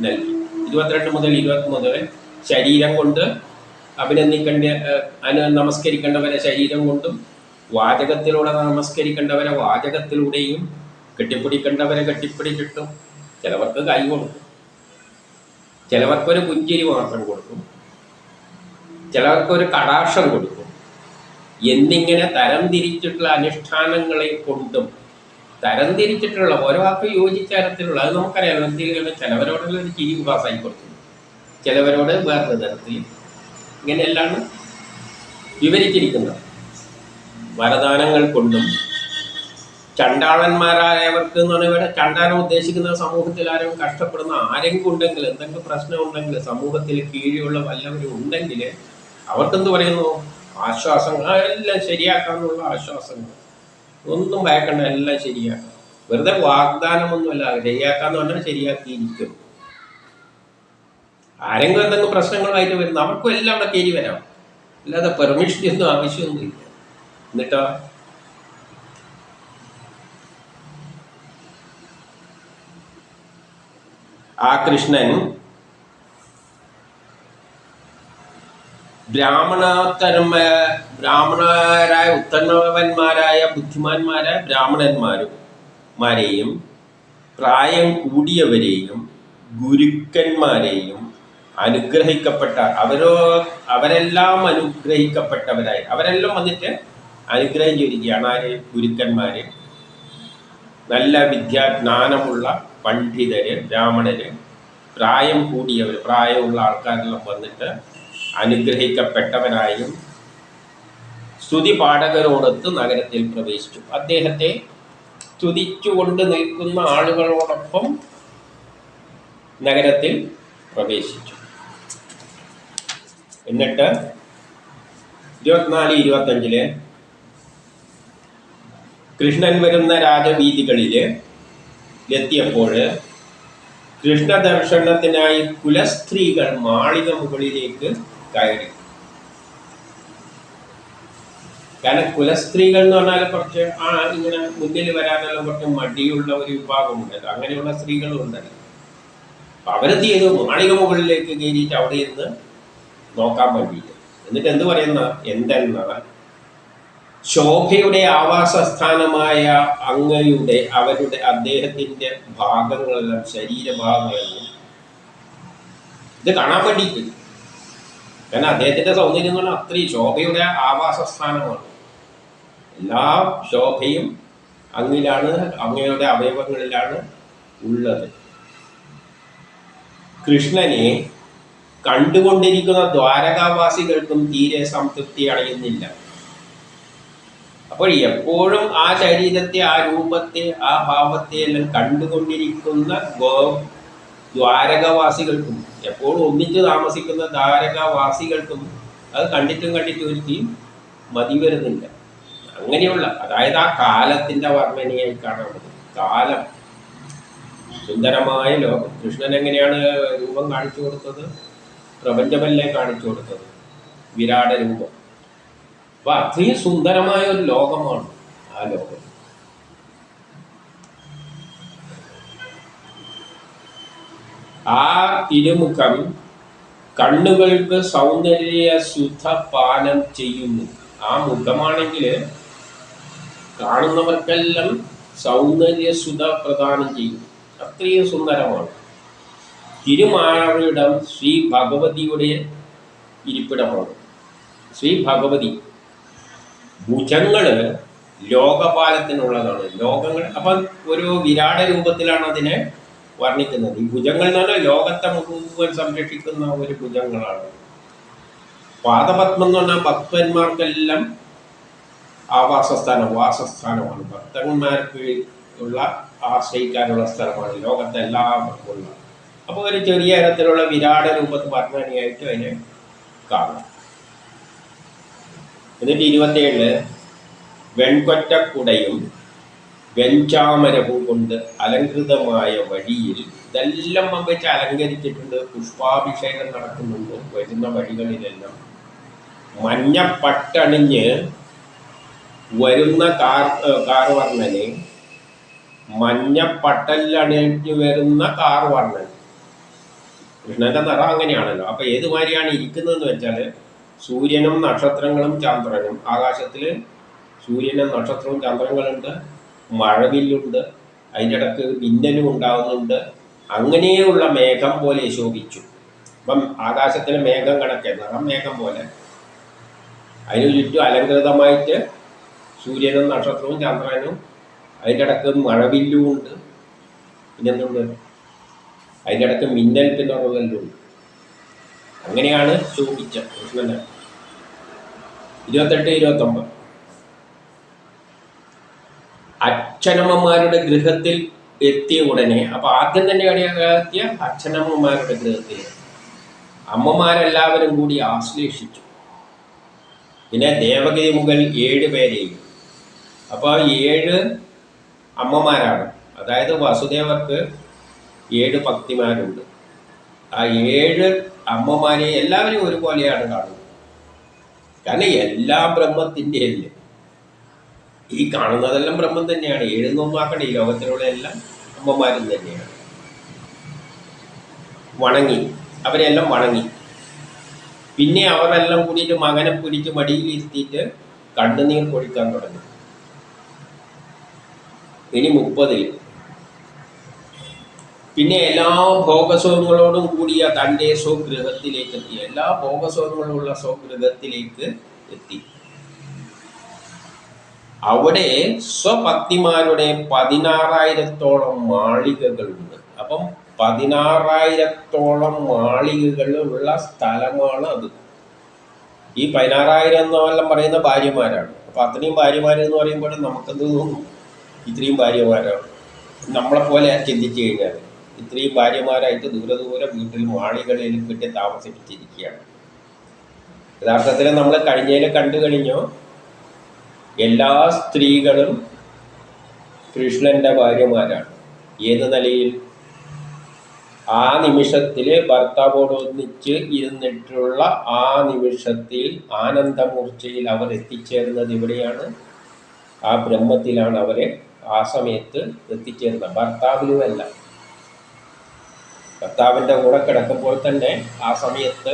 നൽകി. 22 മുതൽ 23 ശരീരം കൊണ്ട് നമസ്കരിക്കേണ്ടവരെ ശരീരം കൊണ്ടും, വാചകത്തിലൂടെ നമസ്കരിക്കേണ്ടവരെ വാചകത്തിലൂടെയും, കെട്ടിപ്പിടിക്കേണ്ടവരെ കെട്ടിപ്പിടിച്ചിട്ടും, ചിലവർക്ക് കൈ കൊടുക്കും, ചിലവർക്കൊരു പുഞ്ചിരി മാത്രം കൊടുക്കും, ചിലവർക്കൊരു കടാക്ഷം കൊടുക്കും എന്നിങ്ങനെ തരംതിരിച്ചിട്ടുള്ള അനുഷ്ഠാനങ്ങളെ കൊണ്ടും, തരംതിരിച്ചിട്ടുള്ള ഓരോ ആൾക്ക് യോജിച്ച തരത്തിലുള്ള, അത് നമുക്കറിയാം. എന്തെങ്കിലും ചിലവരോടുള്ള ഒരു ചിരി പാസ്സായി കൊടുക്കും, ചിലവരോട് വേറൊരു തരത്തിൽ, ഇങ്ങനെയെല്ലാം വിവരിച്ചിരിക്കുന്നത്. വരദാനങ്ങൾ കൊണ്ടും, ചണ്ടാളന്മാരായവർക്ക് എന്ന് പറഞ്ഞാൽ ഇവിടെ ചണ്ടാലം ഉദ്ദേശിക്കുന്ന സമൂഹത്തിൽ ആരെങ്കിലും കഷ്ടപ്പെടുന്ന ആരെങ്കിലും ഉണ്ടെങ്കിൽ, എന്തെങ്കിലും പ്രശ്നം ഉണ്ടെങ്കിൽ, സമൂഹത്തിൽ കീഴിലുള്ള വല്ലവരും ഉണ്ടെങ്കിൽ അവർക്കെന്ത് പറയുന്നു? ആശ്വാസങ്ങൾ, എല്ലാം ശരിയാക്കാനുള്ള ആശ്വാസങ്ങൾ. ഒന്നും ഭയക്കണ്ട, എല്ലാം ശരിയാക്കാം. വെറുതെ വാഗ്ദാനമൊന്നുമല്ല, ശരിയാക്കാന്ന് പറഞ്ഞാൽ ശരിയാക്കിയിരിക്കും. ആരെങ്കിലും എന്തെങ്കിലും പ്രശ്നങ്ങളായിട്ട് വരുന്ന അവർക്കും എല്ലാം അവിടെ കയറി വരാം, അല്ലാതെ പെർമിഷനൊന്നും ആവശ്യമൊന്നുമില്ല. എന്നിട്ടോ ആ കൃഷ്ണൻ ബ്രാഹ്മണരായ ഉത്തമന്മാരായ ബുദ്ധിമാന്മാരായ ബ്രാഹ്മണന്മാരെയും പ്രായം കൂടിയവരെയും ഗുരുക്കന്മാരെയും അനുഗ്രഹിക്കപ്പെട്ട അവരെല്ലാം അനുഗ്രഹിക്കപ്പെട്ടവരായി, അവരെല്ലാം വന്നിട്ട് അനുഗ്രഹം ചോദിക്കുകയാണ്. ആര്? ഗുരുക്കന്മാര്, നല്ല വിദ്യാജ്ഞാനമുള്ള പണ്ഡിതര്, ബ്രാഹ്മണര്, പ്രായം കൂടിയവർ, പ്രായമുള്ള ആൾക്കാരെല്ലാം വന്നിട്ട് അനുഗ്രഹിക്കപ്പെട്ടവനായും സ്തുതി പാഠകരോടൊത്ത് നഗരത്തിൽ പ്രവേശിച്ചു. അദ്ദേഹത്തെ സ്തുതിച്ചുകൊണ്ട് നിൽക്കുന്ന ആളുകളോടൊപ്പം നഗരത്തിൽ പ്രവേശിച്ചു. എന്നിട്ട് 24-25 കൃഷ്ണൻ വരുന്ന രാജവീതികളിൽ എത്തിയപ്പോൾ കൃഷ്ണദർശനത്തിനായി കുലസ്ത്രീകൾ മാളിക മുകളിലേക്ക് കയറി. കാരണം കുലസ്ത്രീകൾ എന്ന് പറഞ്ഞാൽ കുറച്ച് ഇങ്ങനെ മുന്നിൽ വരാനുള്ള കുറച്ച് മടിയുള്ള ഒരു വിഭാഗമുണ്ടല്ലോ, അങ്ങനെയുള്ള സ്ത്രീകളും ഉണ്ടല്ലോ. അപ്പൊ അവരെന്ത് ചെയ്തു? മാളിക മുകളിലേക്ക് കയറിയിട്ട് അവിടെ ഇരുന്ന് നോക്കാൻ വേണ്ടിയിട്ട്. എന്നിട്ട് എന്ത് പറയുന്ന എന്തെന്നാൽ, ശോഭയുടെ ആവാസസ്ഥാനമായ അദ്ദേഹത്തിന്റെ ഭാഗങ്ങളെല്ലാം, ശരീരഭാഗങ്ങളെല്ലാം ഇത് കാണാൻ വേണ്ടിയിട്ട്. കാരണം അദ്ദേഹത്തിന്റെ സൗന്ദര്യം എന്ന് പറഞ്ഞാൽ അത്രയും ശോഭയുടെ ആവാസസ്ഥാനമാണ്. എല്ലാ ശോഭയും അങ്ങയുടെ അവയവങ്ങളിലാണ് ഉള്ളത്. കൃഷ്ണനെ കണ്ടുകൊണ്ടിരിക്കുന്ന ദ്വാരകാവാസികൾക്കും തീരെ സംതൃപ്തി അടയുന്നില്ല. അപ്പോൾ എപ്പോഴും ആ ശരീരത്തെ, ആ രൂപത്തെ, ആ ഭാവത്തെ എല്ലാം കണ്ടുകൊണ്ടിരിക്കുന്ന ദ്വാരകാവാസികൾക്കും, എപ്പോഴും ഒന്നിച്ച് താമസിക്കുന്ന ദ്വാരകാവാസികൾക്കും അത് കണ്ടിട്ടും ഒരിക്കലും മതി വരുന്നില്ല. അങ്ങനെയുള്ള, അതായത് ആ കാലത്തിന്റെ വർണ്ണനയായി കാണാൻ പറ്റും. കാലം, സുന്ദരമായ ലോകം. കൃഷ്ണൻ എങ്ങനെയാണ് രൂപം കാണിച്ചു കൊടുത്തത്? പ്രപഞ്ചമല്ലേ കാണിച്ചു കൊടുത്തത്, വിരാട രൂപം. അപ്പൊ അത്രയും സുന്ദരമായ ഒരു ലോകമാണ് ആ ലോകം. ആ തിരുമുഖം കണ്ണുകൾക്ക് സൗന്ദര്യ സുധ പാനം ചെയ്യുന്നു. ആ മുഖമാണെങ്കിൽ കാണുന്നവർക്കെല്ലാം സൗന്ദര്യ സുധ പ്രദാനം ചെയ്യും. അത്രയും സുന്ദരമാണ്. തിരുമാറിടം ശ്രീ ഭഗവതിയുടെ ഇരിപ്പിടമാണ്. ശ്രീ ഭഗവതി ഭുജങ്ങള് ലോകപാലത്തിനുള്ളതാണ്. ലോകങ്ങൾ അപ്പം ഒരു വിരാട രൂപത്തിലാണ് അതിനെ വർണ്ണിക്കുന്നത്. ഈ ഭുജങ്ങൾ എന്ന് പറഞ്ഞാൽ ലോകത്തെ മുഴുവൻ സംരക്ഷിക്കുന്ന ഒരു ഭുജങ്ങളാണ്. പാദപത്മം എന്ന് പറഞ്ഞാൽ ഭക്തന്മാർക്കെല്ലാം വാസസ്ഥാനമാണ്. ഭക്തന്മാർക്ക് ഉള്ള ആശ്രയിക്കാനുള്ള സ്ഥലമാണ് ലോകത്തെ എല്ലാവർക്കും ഉള്ള. അപ്പോൾ ഒരു ചെറിയ തരത്തിലുള്ള വിരാട രൂപത്തിൽ വർണ്ണനയായിട്ട് അതിനെ കാണാം. എന്നിട്ട് 27 വെൺകൊറ്റക്കുടയും വെഞ്ചാമരവും കൊണ്ട് അലങ്കൃതമായ വഴിയിൽ ഇതെല്ലാം വെച്ച് അലങ്കരിച്ചിട്ടുണ്ട്. പുഷ്പാഭിഷേകം നടക്കുന്നുണ്ട് വരുന്ന വഴികളിലെല്ലാം. മഞ്ഞപ്പട്ടണിഞ്ഞ് വരുന്ന കാർവർണ്ണന്, മഞ്ഞപ്പട്ടലണിഞ്ഞ് വരുന്ന കാർവർണ്ണൻ. കൃഷ്ണന്റെ നിറം അങ്ങനെയാണല്ലോ. അപ്പൊ ഏതുമാതിരിയാണ് ഇരിക്കുന്നതെന്ന് വെച്ചാൽ സൂര്യനും നക്ഷത്രങ്ങളും ചന്ദ്രനും, ആകാശത്തിൽ സൂര്യനും നക്ഷത്രവും ചന്ദ്രങ്ങളുണ്ട്, മഴവില്ലുണ്ട്, അതിൻ്റെ ഇടക്ക് മിന്നലും ഉണ്ടാകുന്നുണ്ട്. അങ്ങനെയുള്ള മേഘം പോലെ ശോഭിച്ചു. അപ്പം ആകാശത്തിലെ മേഘം കണക്കെ നിറം മേഘം പോലെ അതിന് ചുറ്റും അലങ്കൃതമായിട്ട് സൂര്യനും നക്ഷത്രവും ചന്ദ്രനും, അതിൻ്റെ ഇടക്ക് മഴവില്ലും ഉണ്ട്, പിന്നെന്തുണ്ട് അതിൻ്റെ ഇടക്ക് മിന്നൽ പിണറുകല്ലും ഉണ്ട്. അങ്ങനെയാണ് ശോഭിച്ച കൃഷ്ണന്. 28, 29 അച്ഛനമ്മമാരുടെ ഗൃഹത്തിൽ എത്തിയ ഉടനെ, അപ്പൊ ആദ്യം തന്നെ എത്തിയ അച്ഛനമ്മമാരുടെ ഗൃഹത്തിൽ അമ്മമാരെല്ലാവരും കൂടി ആശ്ലേഷിച്ചു. പിന്നെ ദേവഗി മുതൽ 7 പേരെയും. അപ്പോൾ 7 അമ്മമാരാണ്. അതായത് വസുദേവർക്ക് 7 ഭക്തിമാരുണ്ട്. ആ 7 അമ്മമാരെ എല്ലാവരും ഒരുപോലെയാണ് കാണുന്നത്. കാരണം എല്ലാം ബ്രഹ്മത്തിൻ്റെ അല്ലേ. ഈ കാണുന്നതെല്ലാം ബ്രഹ്മം തന്നെയാണ്. 7 എന്നൊന്നും ആക്കണ്ട, ഈ ലോകത്തിലുള്ള എല്ലാം അമ്മമാരും തന്നെയാണ്. വണങ്ങി, അവരെല്ലാം വണങ്ങി. പിന്നെ അവരെല്ലാം കൂടിയിട്ട് മകനെ പിടിച്ച് മടിയിലിരുത്തിയിട്ട് കണ്ണുനീർ പൊഴിക്കാൻ തുടങ്ങി. ഇനി 30 പിന്നെ എല്ലാ ഭോഗസുഖങ്ങളോടും കൂടിയ തൻ്റെ സ്വഗൃഹത്തിലേക്ക് എത്തി. എല്ലാ ഭോഗസുഖങ്ങളുള്ള സ്വഗൃഹത്തിലേക്ക് എത്തി. അവിടെ സ്വഭക്തിമാരുടെ 16,000-ഓളം മാളികകളുണ്ട്. അപ്പം 16,000-ഓളം മാളികകൾ ഉള്ള സ്ഥലമാണ് അത്. ഈ 16,000 എന്നെല്ലാം പറയുന്ന ഭാര്യമാരാണ്. അപ്പം അത്രയും ഭാര്യമാരെന്ന് പറയുമ്പോൾ നമുക്കെന്ത് തോന്നും? ഇത്രയും ഭാര്യമാരാണ്. നമ്മളെപ്പോലെ ചിന്തിച്ചു കഴിഞ്ഞാൽ ഇത്രയും ഭാര്യമാരായിട്ട് ദൂരെ വീട്ടിൽ മാളികളിൽ കിട്ടി താമസിപ്പിച്ചിരിക്കുകയാണ്. യഥാർത്ഥത്തിൽ നമ്മൾ കഴിഞ്ഞതിൽ കണ്ടു കഴിഞ്ഞോ, എല്ലാ സ്ത്രീകളും കൃഷ്ണന്റെ ഭാര്യമാരാണ്. ഏത് നിലയിൽ? ആ നിമിഷത്തിൽ ഭർത്താവോടൊന്നിച്ച് ഇരുന്നിട്ടുള്ള ആ നിമിഷത്തിൽ ആനന്ദമൂർച്ചയിൽ അവർ എത്തിച്ചേർന്നത് ഇവിടെയാണ്. ആ ബ്രഹ്മത്തിലാണ് അവരെ ആ സമയത്ത് എത്തിച്ചേർന്നത്. ഭർത്താവിനുമല്ല, ഭർത്താവിൻ്റെ കൂടെ കിടക്കുമ്പോൾ തന്നെ ആ സമയത്ത്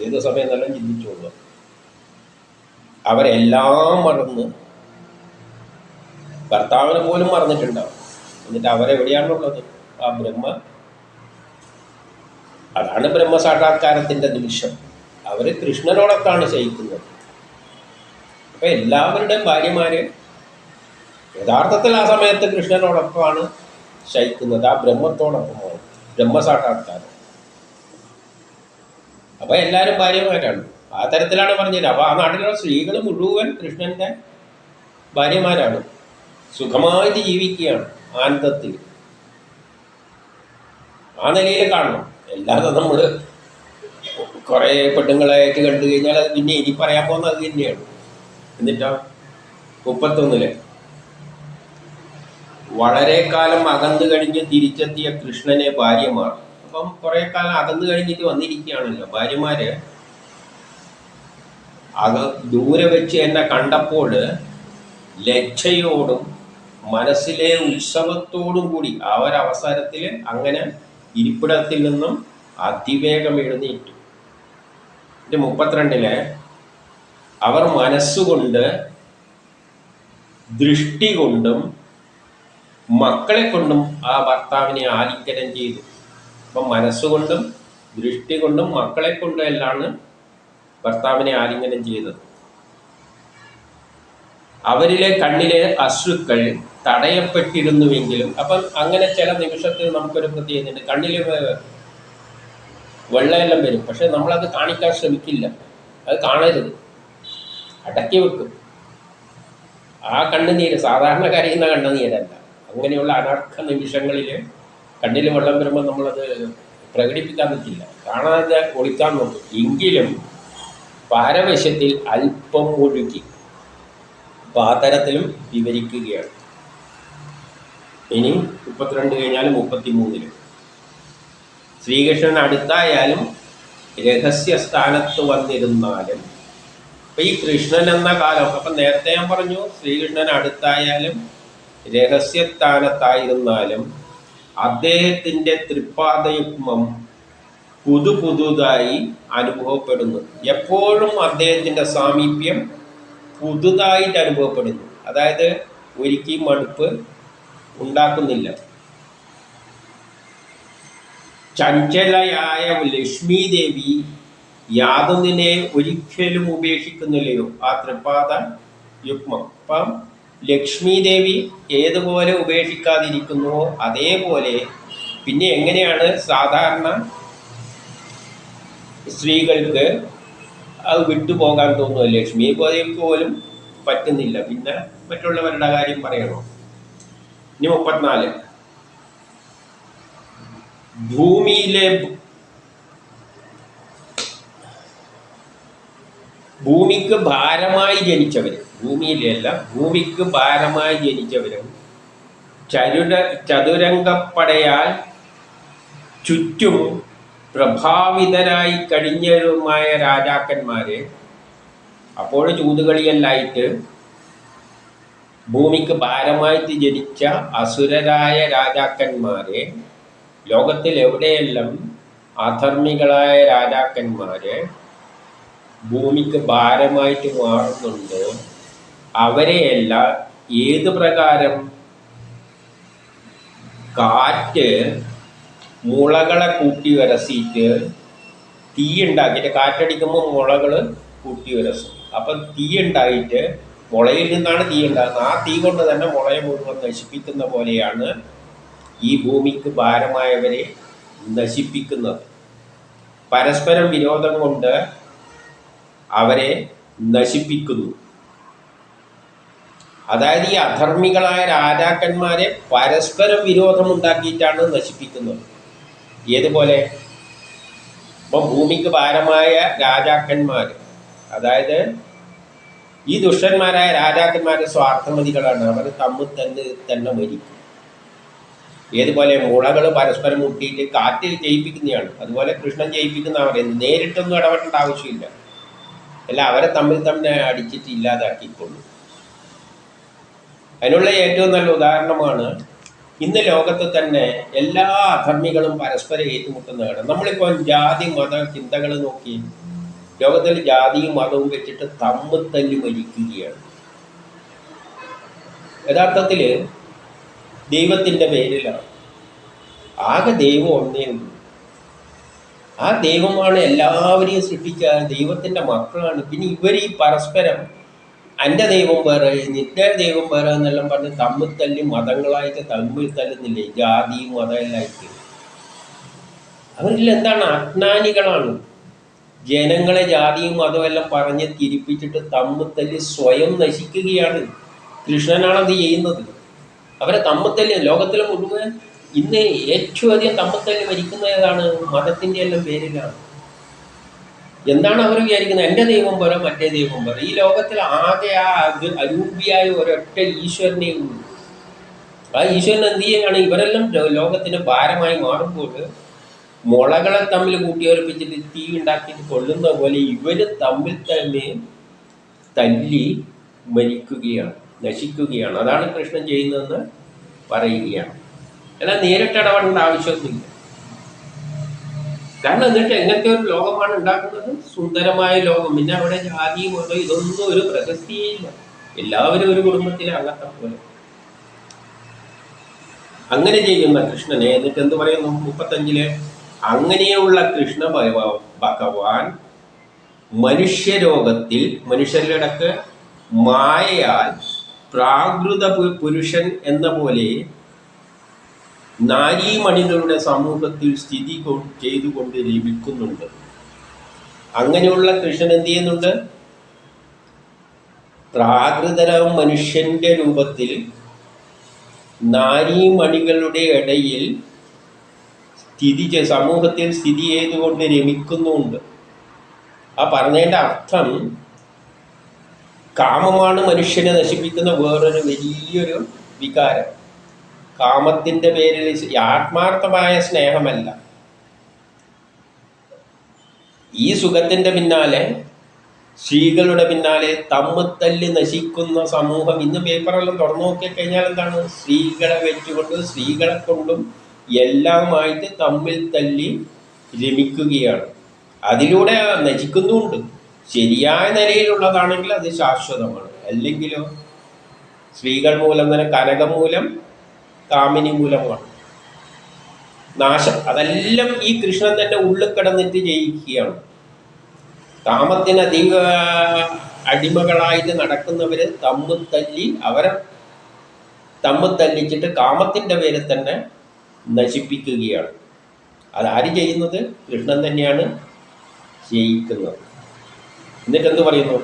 ഏത് സമയം എന്നെല്ലാം ചിന്തിച്ചോളൂ. അവരെല്ലാം മറന്ന്, ഭർത്താവിനെ പോലും മറന്നിട്ടുണ്ടാവും. എന്നിട്ട് അവരെവിടെയാണുള്ളത്? ആ അതാണ് ബ്രഹ്മസാക്ഷാത്കാരത്തിൻ്റെ നിമിഷം. അവർ കൃഷ്ണനോടൊക്കെയാണ് ശയിക്കുന്നത്. അപ്പം എല്ലാവരുടെയും ഭാര്യമാര് യഥാർത്ഥത്തിൽ ആ സമയത്ത് കൃഷ്ണനോടൊപ്പമാണ് ശയിക്കുന്നത്, ആ ബ്രഹ്മത്തോടൊപ്പമാണ് ബ്രഹ്മസാക്ഷാത്കാരം. അപ്പം എല്ലാവരും ഭാര്യമാരാണ്. ആ തരത്തിലാണ് പറഞ്ഞത്. അപ്പോൾ ആ നാട്ടിലുള്ള സ്ത്രീകൾ മുഴുവൻ കൃഷ്ണൻ്റെ ഭാര്യമാരാണ്. സുഖമായിട്ട് ജീവിക്കുകയാണ് ആനന്ദത്തിൽ. ആ നിലയിൽ കാണണം. അല്ലാതെ നമ്മൾ കുറേ പെണ്ണുങ്ങളായിട്ട് കണ്ടു കഴിഞ്ഞാൽ അത് പിന്നെ ഇനി പറയാൻ പോകുന്നത് അത് തന്നെയാണ്. എന്നിട്ടോ 31 വളരെ കാലം അകന്നു കഴിഞ്ഞ് തിരിച്ചെത്തിയ കൃഷ്ണനെ ഭാര്യമാർ. അപ്പം കുറേ കാലം അകന്നു കഴിഞ്ഞിട്ട് വന്നിരിക്കുകയാണല്ലോ ഭാര്യമാര്. ദൂരെ വെച്ച് എന്നെ കണ്ടപ്പോൾ ലജ്ജയോടും മനസ്സിലെ ഉത്സവത്തോടും കൂടി അവരവസരത്തിൽ അങ്ങനെ ഇരിപ്പിടത്തിൽ നിന്നും അതിവേഗം എഴുന്നേറ്റു. 32 അവർ മനസ്സുകൊണ്ട്, ദൃഷ്ടി കൊണ്ടും മക്കളെ കൊണ്ടും ആ ഭർത്താവിനെ ആലിംഗനം ചെയ്തു. അപ്പം മനസ്സുകൊണ്ടും ദൃഷ്ടി കൊണ്ടും മക്കളെ കൊണ്ടും എല്ലാം ഭർത്താവിനെ ആലിംഗനം ചെയ്തത്. അവരിലെ കണ്ണിലെ അശ്രുക്കൾ തടയപ്പെട്ടിരുന്നുവെങ്കിലും, അപ്പം അങ്ങനെ ചില നിമിഷത്തിൽ നമുക്കൊരു പ്രത്യേകതയുണ്ട്. കണ്ണിൽ വെള്ളമെല്ലാം വരും, പക്ഷെ നമ്മളത് കാണിക്കാൻ ശ്രമിക്കില്ല. അത് കാണരുത്, അടക്കി വെക്കും. ആ കണ്ണുനീര് സാധാരണ കരയുന്ന കണ്ണുനീരല്ല. അങ്ങനെയുള്ള അനർഘ നിമിഷങ്ങളിൽ കണ്ണിൽ വെള്ളം വരുമ്പോൾ നമ്മളത് പ്രകടിപ്പിക്കാൻ പറ്റില്ല, കാണാതെ ഒളിക്കാൻ നോക്കും. എങ്കിലും പാരവശ്യത്തിൽ അല്പം ഒഴുകി പാതരത്തിലും വിവരിക്കുകയാണ്. ഇനി 32 കഴിഞ്ഞാലും 33 ശ്രീകൃഷ്ണൻ അടുത്തായാലും രഹസ്യസ്ഥാനത്ത് വന്നിരുന്നാലും, അപ്പം ഈ കൃഷ്ണൻ എന്ന കാലം, അപ്പം നേരത്തെ ഞാൻ പറഞ്ഞു ശ്രീകൃഷ്ണൻ അടുത്തായാലും രഹസ്യസ്ഥാനത്തായിരുന്നാലും അദ്ദേഹത്തിൻ്റെ തൃപ്പാദയുഗ്മം പുതുതായി അനുഭവപ്പെടുന്നു. എപ്പോഴും അദ്ദേഹത്തിൻ്റെ സാമീപ്യം പുതുതായിട്ട് അനുഭവപ്പെടുന്നു. അതായത് ഒരിക്കലും മടുപ്പ് ഉണ്ടാക്കുന്നില്ല. ചഞ്ചലയായ ലക്ഷ്മി ദേവി യാതൊന്നിനെ ഒരിക്കലും ഉപേക്ഷിക്കുന്നില്ലയോ, ആ തൃപ്പാദ യുഗ്മം. അപ്പം ലക്ഷ്മി ദേവി ഏതുപോലെ ഉപേക്ഷിക്കാതിരിക്കുന്നുവോ അതേപോലെ പിന്നെ എങ്ങനെയാണ് സാധാരണ സ്ത്രീകൾക്ക് അത് വിട്ടുപോകാൻ തോന്നുക, ലക്ഷ്മി ദേവിക്ക് പോലും പറ്റുന്നില്ല, പിന്നെ മറ്റുള്ളവരുടെ കാര്യം പറയണോ. ഇനി 34 ഭൂമിക്ക് ഭാരമായി ജനിച്ചവരും, ഭൂമിയിലല്ല ഭൂമിക്ക് ഭാരമായി ജനിച്ചവരും ചതുരംഗപ്പടയാൽ ചുറ്റും പ്രഭാവിതരായി കഴിഞ്ഞവരുമായ രാജാക്കന്മാരെ, അപ്പോൾ ചൂതുകളിയല്ലായിട്ട് ഭൂമിക്ക് ഭാരമായിട്ട് ജനിച്ച അസുരരായ രാജാക്കന്മാരെ, ലോകത്തിൽ എവിടെയെല്ലാം അധർമ്മികളായ രാജാക്കന്മാരെ ഭൂമിക്ക് ഭാരമായിട്ട് മാറുന്നുണ്ടോ അവരെയെല്ലാം ഏത് പ്രകാരം കാറ്റ് മുളകളെ കൂട്ടി വരസിയിട്ട് തീ ഉണ്ടാക്കിയിട്ട്, കാറ്റടിക്കുമ്പോൾ മുളകൾ കൂട്ടി വരസും. അപ്പം തീ ഉണ്ടായിട്ട് മുളയിൽ നിന്നാണ് തീ ഉണ്ടാകുന്നത്. ആ തീ കൊണ്ട് തന്നെ മുളയെ മുഴുവൻ നശിപ്പിക്കുന്ന പോലെയാണ് ഈ ഭൂമിക്ക് ഭാരമായവരെ നശിപ്പിക്കുന്നത്. പരസ്പരം വിരോധം കൊണ്ട് അവരെ നശിപ്പിക്കുന്നു. അതായത് ഈ അധർമ്മികളായ രാജാക്കന്മാരെ പരസ്പരം വിരോധമുണ്ടാക്കിയിട്ടാണ് നശിപ്പിക്കുന്നത്. ഏതുപോലെ ഇപ്പം ഭൂമിക്ക് ഭാരമായ രാജാക്കന്മാർ, അതായത് ഈ ദുഷ്ടന്മാരായ രാജാക്കന്മാർ സ്വാർത്ഥമതികളാണ്. അവർ തമ്മിൽ തന്നെ മരിക്കും. ഏതുപോലെ മുളകൾ പരസ്പരം മുട്ടിയിട്ട് കാറ്റ് ജയിപ്പിക്കുന്നതാണ്. അതുപോലെ കൃഷ്ണൻ ജയിപ്പിക്കുന്നവരെ നേരിട്ടൊന്നും ഇടപെടേണ്ട ആവശ്യമില്ല, അല്ല അവരെ തമ്മിൽ തന്നെ അടിച്ചിട്ട് ഇല്ലാതാക്കിക്കൊള്ളു. അതിനുള്ള ഏറ്റവും നല്ല ഉദാഹരണമാണ് ഇന്ന് ലോകത്ത് തന്നെ എല്ലാ അധർമ്മികളും പരസ്പരം ഏറ്റുമുട്ടുന്നതാണ്. നമ്മളിപ്പോൾ ജാതി മത ചിന്തകൾ നോക്കി ലോകത്തിൽ ജാതിയും മതവും വെച്ചിട്ട് തമ്മിൽ തല്ലി മരിക്കുകയാണ്. യഥാർത്ഥത്തിൽ ദൈവത്തിൻ്റെ പേരിലാണ്. ആകെ ദൈവം ഒന്നേ ഉള്ളൂ. ആ ദൈവമാണ് എല്ലാവരെയും സൃഷ്ടിക്കുക, ദൈവത്തിൻ്റെ മക്കളാണ്. പിന്നെ ഇവർ ഈ പരസ്പരം എൻ്റെ ദൈവം വേറെ നിന്റെ ദൈവം വേറെ എന്നെല്ലാം പറഞ്ഞ് തമ്മിൽ തല്ലി മതങ്ങളായിട്ട് തമ്മിൽ തല്ലുന്നില്ലേ, ജാതിയും മതമെല്ലായിട്ട്. അവരിൽ എന്താണ്? അജ്ഞാനികളാണ്. ജനങ്ങളെ ജാതിയും മതമെല്ലാം പറഞ്ഞ് തിരിപ്പിച്ചിട്ട് തമ്മിൽ തല്ലി സ്വയം നശിക്കുകയാണ്. കൃഷ്ണനാണത് ചെയ്യുന്നത്. അവരെ തമ്മിൽ തല്ലി ലോകത്തിലെ മുഴുവൻ ഇന്ന് ഏറ്റവും അധികം തമ്മിൽ തല്ലി മരിക്കുന്ന ഏതാണ്? മതത്തിൻ്റെ എല്ലാം പേരിലാണ്. എന്താണ് അവർ വിചാരിക്കുന്നത്? എൻ്റെ ദൈവം പോരാ മറ്റേ ദൈവം പോരാ. ഈ ലോകത്തിൽ ആകെ ആ അരൂപിയായ ഒരൊറ്റ ഈശ്വരനെ ഉള്ളൂ. ആ ഈശ്വരൻ എന്ത് ചെയ്യുകയാണ്? ഇവരെല്ലാം ലോകത്തിന് ഭാരമായി മാറുമ്പോൾ മുളകളെ തമ്മിൽ കൂട്ടിയോർപ്പിച്ചിട്ട് തീ ഉണ്ടാക്കിയിട്ട് കൊള്ളുന്ന പോലെ ഇവർ തമ്മിൽ തന്നെ തല്ലി മരിക്കുകയാണ്, നശിക്കുകയാണ്. അതാണ് കൃഷ്ണൻ ചെയ്യുന്നതെന്ന് പറയുകയാണ്. അല്ല നേരിട്ട് ഇടപെടേണ്ട ആവശ്യമൊന്നുമില്ല. കാരണം എന്നിട്ട് എങ്ങനത്തെ ഒരു ലോകമാണ് ഉണ്ടാക്കുന്നത്? സുന്ദരമായ ലോകം. പിന്നെ അവിടെ ജാതിയും മതം ഇതൊന്നും ഒരു പ്രശസ്തിയില്ല. എല്ലാവരും ഒരു കുടുംബത്തിലെ അംഗത്തെ പോലെ. അങ്ങനെ ചെയ്യുന്ന കൃഷ്ണനെ എന്നിട്ട് എന്ത് പറയുന്നു? 35 അങ്ങനെയുള്ള കൃഷ്ണ ഭഗവാൻ മനുഷ്യരോഗത്തിൽ മനുഷ്യരുടെ ഇടക്ക് മായയാൽ പ്രാകൃത പുരുഷൻ എന്ന പോലെ നാരീമണികളുടെ സമൂഹത്തിൽ സ്ഥിതി ചെയ്തുകൊണ്ട് ലഭിക്കുന്നുണ്ട്. അങ്ങനെയുള്ള കൃഷ്ണൻ എന്ത് ചെയ്യുന്നുണ്ട്? പ്രാകൃതരായ മനുഷ്യന്റെ രൂപത്തിൽ നാരീമണികളുടെ ഇടയിൽ സമൂഹത്തിൽ സ്ഥിതി ചെയ്തുകൊണ്ട് രമിക്കുന്നുമുണ്ട്. ആ പറഞ്ഞതിൻ്റെ അർത്ഥം കാമമാണ് മനുഷ്യനെ നശിപ്പിക്കുന്ന വേറൊരു വലിയൊരു വികാരം. കാമത്തിൻ്റെ പേരിൽ ആത്മാർത്ഥമായ സ്നേഹമല്ല. ഈ സുഖത്തിൻ്റെ പിന്നാലെ, സ്ത്രീകളുടെ പിന്നാലെ തമ്മിത്തല്ലി നശിക്കുന്ന സമൂഹം. ഇന്ന് പേപ്പറെല്ലാം തുറന്നു നോക്കിക്കഴിഞ്ഞാൽ എന്താണ്? സ്ത്രീകളെ വെച്ചുകൊണ്ട്, സ്ത്രീകളെ കൊണ്ടും എല്ലാമായിട്ട് തമ്മിൽ തല്ലി രമിക്കുകയാണ്. അതിലൂടെ നശിക്കുന്നുമുണ്ട്. ശരിയായ നിലയിലുള്ളതാണെങ്കിൽ അത് ശാശ്വതമാണ്. അല്ലെങ്കിലോ സ്ത്രീകൾ മൂലം തന്നെ കനകം മൂലം കാമിനി മൂലമാണ് നാശം. അതെല്ലാം ഈ കൃഷ്ണൻ തന്നെ ഉള്ളിൽ കിടന്നിട്ട് ജയിക്കുകയാണ്. കാമത്തിന് അധിക അടിമകളായിട്ട് നടക്കുന്നവർ അവരെ തമ്മിൽ തല്ലിച്ചിട്ട് കാമത്തിൻ്റെ പേരിൽ തന്നെ നശിപ്പിക്കുകയാണ്. അതാര് ചെയ്യുന്നത്? കൃഷ്ണൻ തന്നെയാണ് ജയിക്കുന്നത്. എന്നിട്ട് എന്ത് പറയുന്നു?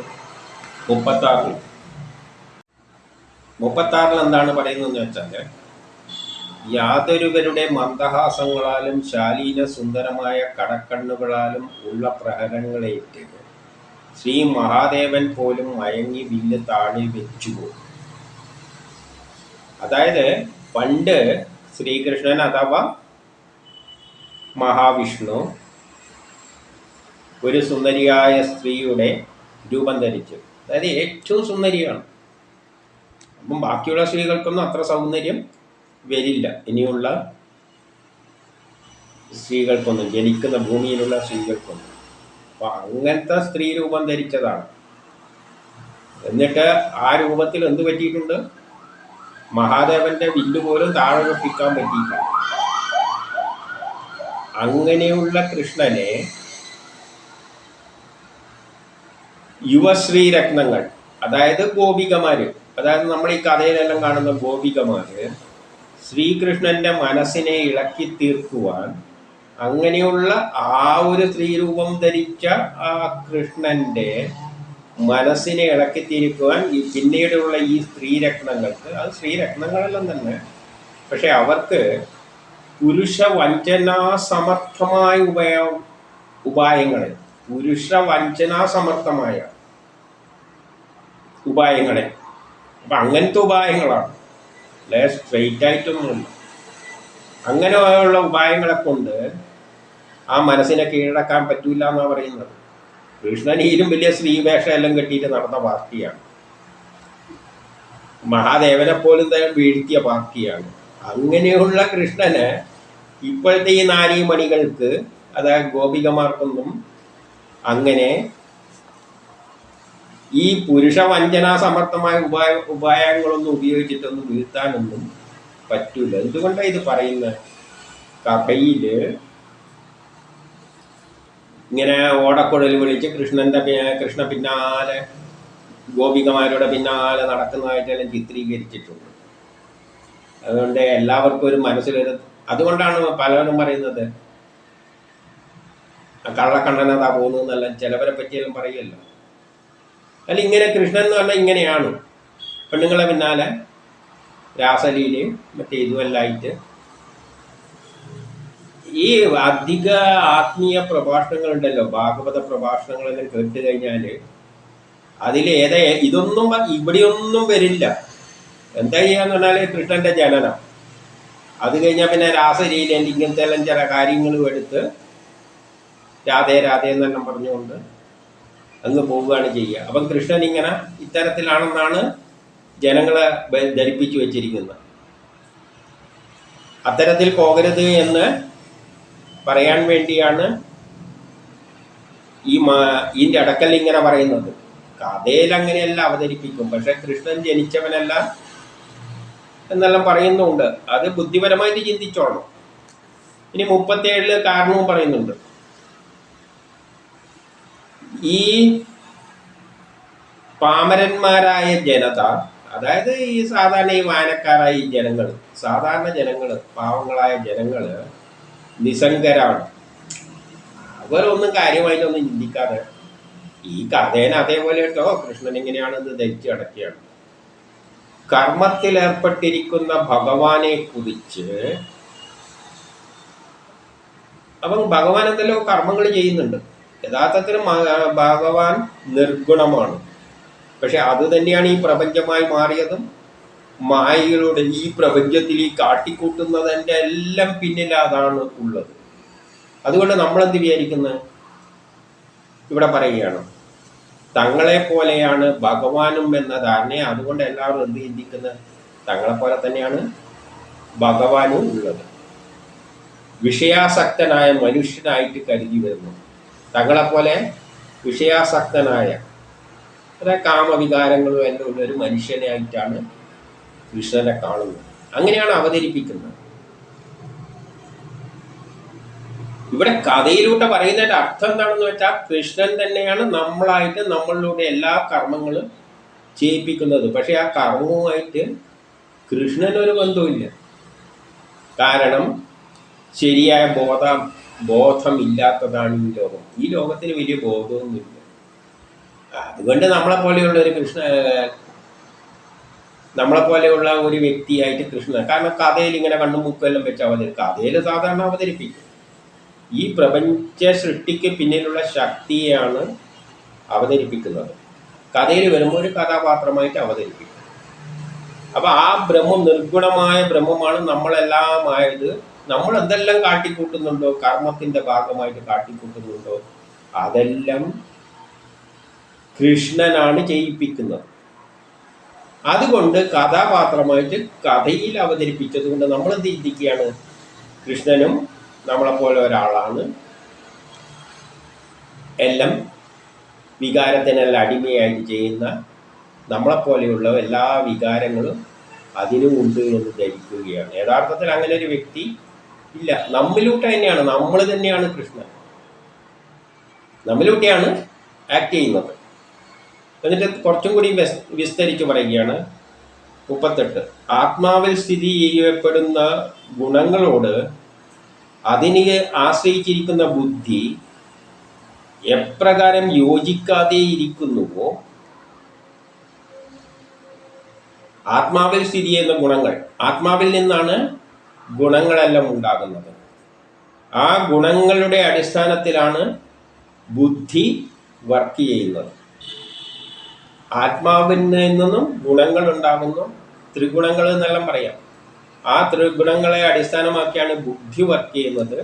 36 എന്താണ് പറയുന്നതെന്ന് വെച്ചാൽ, യാതൊരുവരുടെ മന്ദഹാസങ്ങളാലും ശാലീന സുന്ദരമായ കടക്കണ്ണുകളാലും ഉള്ള പ്രഹരങ്ങളേറ്റ് ശ്രീ മഹാദേവൻ പോലും മയങ്ങി വില്ല് താഴെ വെച്ചുപോകും. അതായത് പണ്ട് ശ്രീകൃഷ്ണൻ അഥവാ മഹാവിഷ്ണു ഒരു സുന്ദരിയായ സ്ത്രീയുടെ രൂപം ധരിച്ചു. അതായത് ഏറ്റവും സുന്ദരിയാണ്. അപ്പം ബാക്കിയുള്ള സ്ത്രീകൾക്കൊന്നും അത്ര സൗന്ദര്യം വരില്ല. ഇനിയുള്ള സ്ത്രീകൾക്കൊന്നും, ജനിക്കുന്ന ഭൂമിയിലുള്ള സ്ത്രീകൾക്കൊന്നും. അപ്പം അങ്ങനത്തെ സ്ത്രീ രൂപം ധരിച്ചതാണ്. എന്നിട്ട് ആ രൂപത്തിൽ എന്ത് പറ്റിയിട്ടുണ്ട്? മഹാദേവന്റെ വില്ല് പോലും താഴെ വെപ്പിക്കാൻ പറ്റിയില്ല. അങ്ങനെയുള്ള കൃഷ്ണനെ യുവശ്രീ രത്നങ്ങൾ, അതായത് ഗോപികമാര്, അതായത് നമ്മൾ ഈ കഥയിലെല്ലാം കാണുന്ന ഗോപികമാര് ശ്രീകൃഷ്ണന്റെ മനസ്സിനെ ഇളക്കി തീർക്കുവാൻ, അങ്ങനെയുള്ള ആ ഒരു സ്ത്രീരൂപം ധരിച്ച ആ കൃഷ്ണന്റെ മനസ്സിനെ ഇളക്കി തീർക്കുവാൻ പിന്നീടുള്ള ഈ സ്ത്രീരത്നങ്ങൾക്ക്, അത് സ്ത്രീരത്നങ്ങളെല്ലാം തന്നെ, പക്ഷെ അവർക്ക് പുരുഷ വഞ്ചനാസമർത്ഥമായ ഉപായങ്ങളെ, പുരുഷ വഞ്ചനാസമർത്ഥമായ ഉപായങ്ങളെ, അപ്പം അങ്ങനത്തെ ഉപായങ്ങളാണ്, അല്ലെ സ്ട്രെയിറ്റ് ആയിട്ടൊന്നുമില്ല. അങ്ങനെയുള്ള ഉപായങ്ങളെ കൊണ്ട് ആ മനസ്സിനെ കീഴടക്കാൻ പറ്റൂല എന്നാണ് പറയുന്നത്. കൃഷ്ണനീലും വലിയ സ്ത്രീവേഷം എല്ലാം കെട്ടിയിട്ട് നടന്ന പാർട്ടിയാണ്. മഹാദേവനെ പോലും തന്നെ വീഴ്ത്തിയ പാർട്ടിയാണ്. അങ്ങനെയുള്ള കൃഷ്ണന് ഇപ്പോഴത്തെ ഈ നാരീമണികൾക്ക്, അതായത് ഗോപികമാർക്കൊന്നും അങ്ങനെ ഈ പുരുഷ വഞ്ചനാ സമർത്ഥമായ ഉപായങ്ങളൊന്നും ഉപയോഗിച്ചിട്ടൊന്നും വീഴ്ത്താനൊന്നും പറ്റൂല. എന്തുകൊണ്ടാണ് ഇത് പറയുന്നത്? കഥയില് ഇങ്ങനെ ഓടക്കുഴൽ വിളിച്ച് കൃഷ്ണ പിന്നാലെ, ഗോപികമാരുടെ പിന്നാലെ നടക്കുന്നതായിട്ടെല്ലാം ചിത്രീകരിച്ചിട്ടുണ്ട്. അതുകൊണ്ട് എല്ലാവർക്കും ഒരു മനസ്സിലൊരു, അതുകൊണ്ടാണ് പലരും പറയുന്നത് കള്ളക്കണ്ണനതാ പോകുന്നതെന്നെല്ലാം ചിലവരെ പറ്റിയെല്ലാം പറയുമല്ലോ. അല്ല, ഇങ്ങനെ കൃഷ്ണൻ എന്ന് പറഞ്ഞാൽ ഇങ്ങനെയാണ്. പെണ്ണുങ്ങളെ പിന്നാലെ രാസലീലയും മറ്റേ ഇതുമെല്ലായിട്ട് ഈ അധിക ആത്മീയ പ്രഭാഷണങ്ങളുണ്ടല്ലോ, ഭാഗവത പ്രഭാഷണങ്ങളെല്ലാം കേട്ട് കഴിഞ്ഞാൽ ഇതൊന്നും ഇവിടെയൊന്നും വരില്ല. എന്താ ചെയ്യാന്ന് പറഞ്ഞാൽ കൃഷ്ണന്റെ ജനനം, അത് കഴിഞ്ഞാൽ പിന്നെ രാസലീലൻ്റെ ഇങ്ങനത്തെ എല്ലാം ചില കാര്യങ്ങളും എടുത്ത് രാധേ രാധേ എന്നെല്ലാം പറഞ്ഞുകൊണ്ട് അങ്ങ് പോവുകയാണ് ചെയ്യുക. അപ്പം കൃഷ്ണൻ ഇങ്ങനെ ഇത്തരത്തിലാണെന്നാണ് ജനങ്ങളെ ധരിപ്പിച്ചു വെച്ചിരിക്കുന്നത്. അത്തരത്തിൽ പോകരുത് എന്ന് പറയാൻ വേണ്ടിയാണ് ഇതിൻ്റെ അടക്കൽ ഇങ്ങനെ പറയുന്നത്. കഥയിൽ അങ്ങനെയല്ല അവതരിപ്പിക്കും, പക്ഷെ കൃഷ്ണൻ ജനിച്ചവനല്ല എന്നെല്ലാം പറയുന്നുണ്ട്. അത് ബുദ്ധിപരമായിട്ട് ചിന്തിച്ചോളണം. ഇനി 37 കാരണവും പറയുന്നുണ്ട്. ഈ പാമരന്മാരായ ജനത, അതായത് ഈ സാധാരണ ഈ വായനക്കാരായ ഈ ജനങ്ങൾ, സാധാരണ ജനങ്ങൾ, പാവങ്ങളായ ജനങ്ങൾ നിസ്സംഗരാണ്. അവരൊന്നും കാര്യമായിട്ടൊന്നും ചിന്തിക്കാതെ ഈ കഥേനെ അതേപോലെ കേട്ടോ കൃഷ്ണൻ ഇങ്ങനെയാണെന്ന് ധരിച്ചു അടക്കുകയാണ്. കർമ്മത്തിൽ ഏർപ്പെട്ടിരിക്കുന്ന ഭഗവാനെ കുറിച്ച്, അപ്പം ഭഗവാൻ എന്തെല്ലോ കർമ്മങ്ങൾ ചെയ്യുന്നുണ്ട്. യഥാർത്ഥത്തിൽ ഭഗവാൻ നിർഗുണമാണ്. പക്ഷെ അത് തന്നെയാണ് ഈ പ്രപഞ്ചമായി മാറിയതും മായകളുടെ ഈ പ്രപഞ്ചത്തിൽ ഈ കാട്ടിക്കൂട്ടുന്നതിൻ്റെ എല്ലാം പിന്നിൽ അതാണ് ഉള്ളത്. അതുകൊണ്ട് നമ്മളെന്ത് വിചാരിക്കുന്നത്? ഇവിടെ പറയുകയാണ് തങ്ങളെ പോലെയാണ് ഭഗവാനും എന്ന ധാരണ. അതുകൊണ്ട് എല്ലാവരും എന്ത് ചിന്തിക്കുന്നത്? തങ്ങളെപ്പോലെ തന്നെയാണ് ഭഗവാനും ഉള്ളത്. വിഷയാസക്തനായ മനുഷ്യനായിട്ട് കരുതി വരുന്നു. തങ്ങളെപ്പോലെ വിഷയാസക്തനായ, അതായത് കാമവികാരങ്ങളും എല്ലാം ഉള്ള ഒരു മനുഷ്യനായിട്ടാണ് കൃഷ്ണനെ കാണുന്നത്. അങ്ങനെയാണ് അവതരിപ്പിക്കുന്നത്. ഇവിടെ കഥയിലൂടെ പറയുന്നതിൻ്റെ അർത്ഥം എന്താണെന്ന് വെച്ചാൽ കൃഷ്ണൻ തന്നെയാണ് നമ്മളായിട്ട് നമ്മളിലൂടെ എല്ലാ കർമ്മങ്ങളും ചെയ്യിപ്പിക്കുന്നത്. പക്ഷെ ആ കർമ്മവുമായിട്ട് കൃഷ്ണനൊരു ബന്ധവുമില്ല. കാരണം ശരിയായ ബോധമില്ലാത്തതാണ് ഈ ലോകം. ഈ ലോകത്തിന് വലിയ ബോധമൊന്നുമില്ല. അതുകൊണ്ട് നമ്മളെപ്പോലെയുള്ള ഒരു വ്യക്തിയായിട്ട് കൃഷ്ണൻ, കാരണം കഥയിൽ ഇങ്ങനെ കണ്ണും മുക്കെല്ലാം വെച്ച് കഥയിൽ സാധാരണ അവതരിപ്പിക്കും. ഈ പ്രപഞ്ച സൃഷ്ടിക്ക് പിന്നിലുള്ള ശക്തിയാണ് അവതരിപ്പിക്കുന്നത്. കഥയിൽ വരുമ്പോൾ ഒരു കഥാപാത്രമായിട്ട് അവതരിപ്പിക്കും. അപ്പം ആ ബ്രഹ്മം നിർഗുണമായ ബ്രഹ്മമാണ് നമ്മളെല്ലാം ആയത്. നമ്മൾ എന്തെല്ലാം കാട്ടിക്കൂട്ടുന്നുണ്ടോ, കർമ്മത്തിൻ്റെ ഭാഗമായിട്ട് കാട്ടിക്കൂട്ടുന്നുണ്ടോ, അതെല്ലാം കൃഷ്ണനാണ് ചെയ്യിപ്പിക്കുന്നത്. അതുകൊണ്ട് കഥാപാത്രമായിട്ട് കഥയിൽ അവതരിപ്പിച്ചത് കൊണ്ട് നമ്മൾ എന്ത് ചിന്തിക്കുകയാണ്? കൃഷ്ണനും നമ്മളെപ്പോലെ ഒരാളാണ്. എല്ലാം വികാരത്തിനെല്ലാം അടിമയായിട്ട് ചെയ്യുന്ന നമ്മളെപ്പോലെയുള്ള എല്ലാ വികാരങ്ങളും അതിനും ഉണ്ട് എന്ന് ധരിക്കുകയാണ്. യഥാർത്ഥത്തിൽ അങ്ങനെ ഒരു വ്യക്തി ഇല്ല. നമ്മിലൂടെ തന്നെയാണ്, നമ്മൾ തന്നെയാണ് കൃഷ്ണൻ. നമ്മിലൂടെയാണ് ആക്ട് ചെയ്യുന്നത്. എന്നിട്ട് കുറച്ചും കൂടി വിസ്തരിച്ച് പറയുകയാണ് 38. ആത്മാവിൽ സ്ഥിതി ചെയ്യപ്പെടുന്ന ഗുണങ്ങളോട് അതിനെ ആശ്രയിച്ചിരിക്കുന്ന ബുദ്ധി എപ്രകാരം യോജിക്കാതെ ഇരിക്കുന്നുവോ, ആത്മാവിൽ സ്ഥിതി ചെയ്യുന്ന ഗുണങ്ങൾ, ആത്മാവിൽ നിന്നാണ് ഗുണങ്ങളെല്ലാം ഉണ്ടാകുന്നത്. ആ ഗുണങ്ങളുടെ അടിസ്ഥാനത്തിലാണ് ബുദ്ധി വർക്ക് ചെയ്യുന്നത്. ആത്മാവിൽ നിന്നും ഗുണങ്ങൾ ഉണ്ടാകുന്നു. ത്രിഗുണങ്ങൾ എന്നെല്ലാം പറയാം. ആ ത്രിഗുണങ്ങളെ അടിസ്ഥാനമാക്കിയാണ് ബുദ്ധി വർക്ക് ചെയ്യുന്നത്.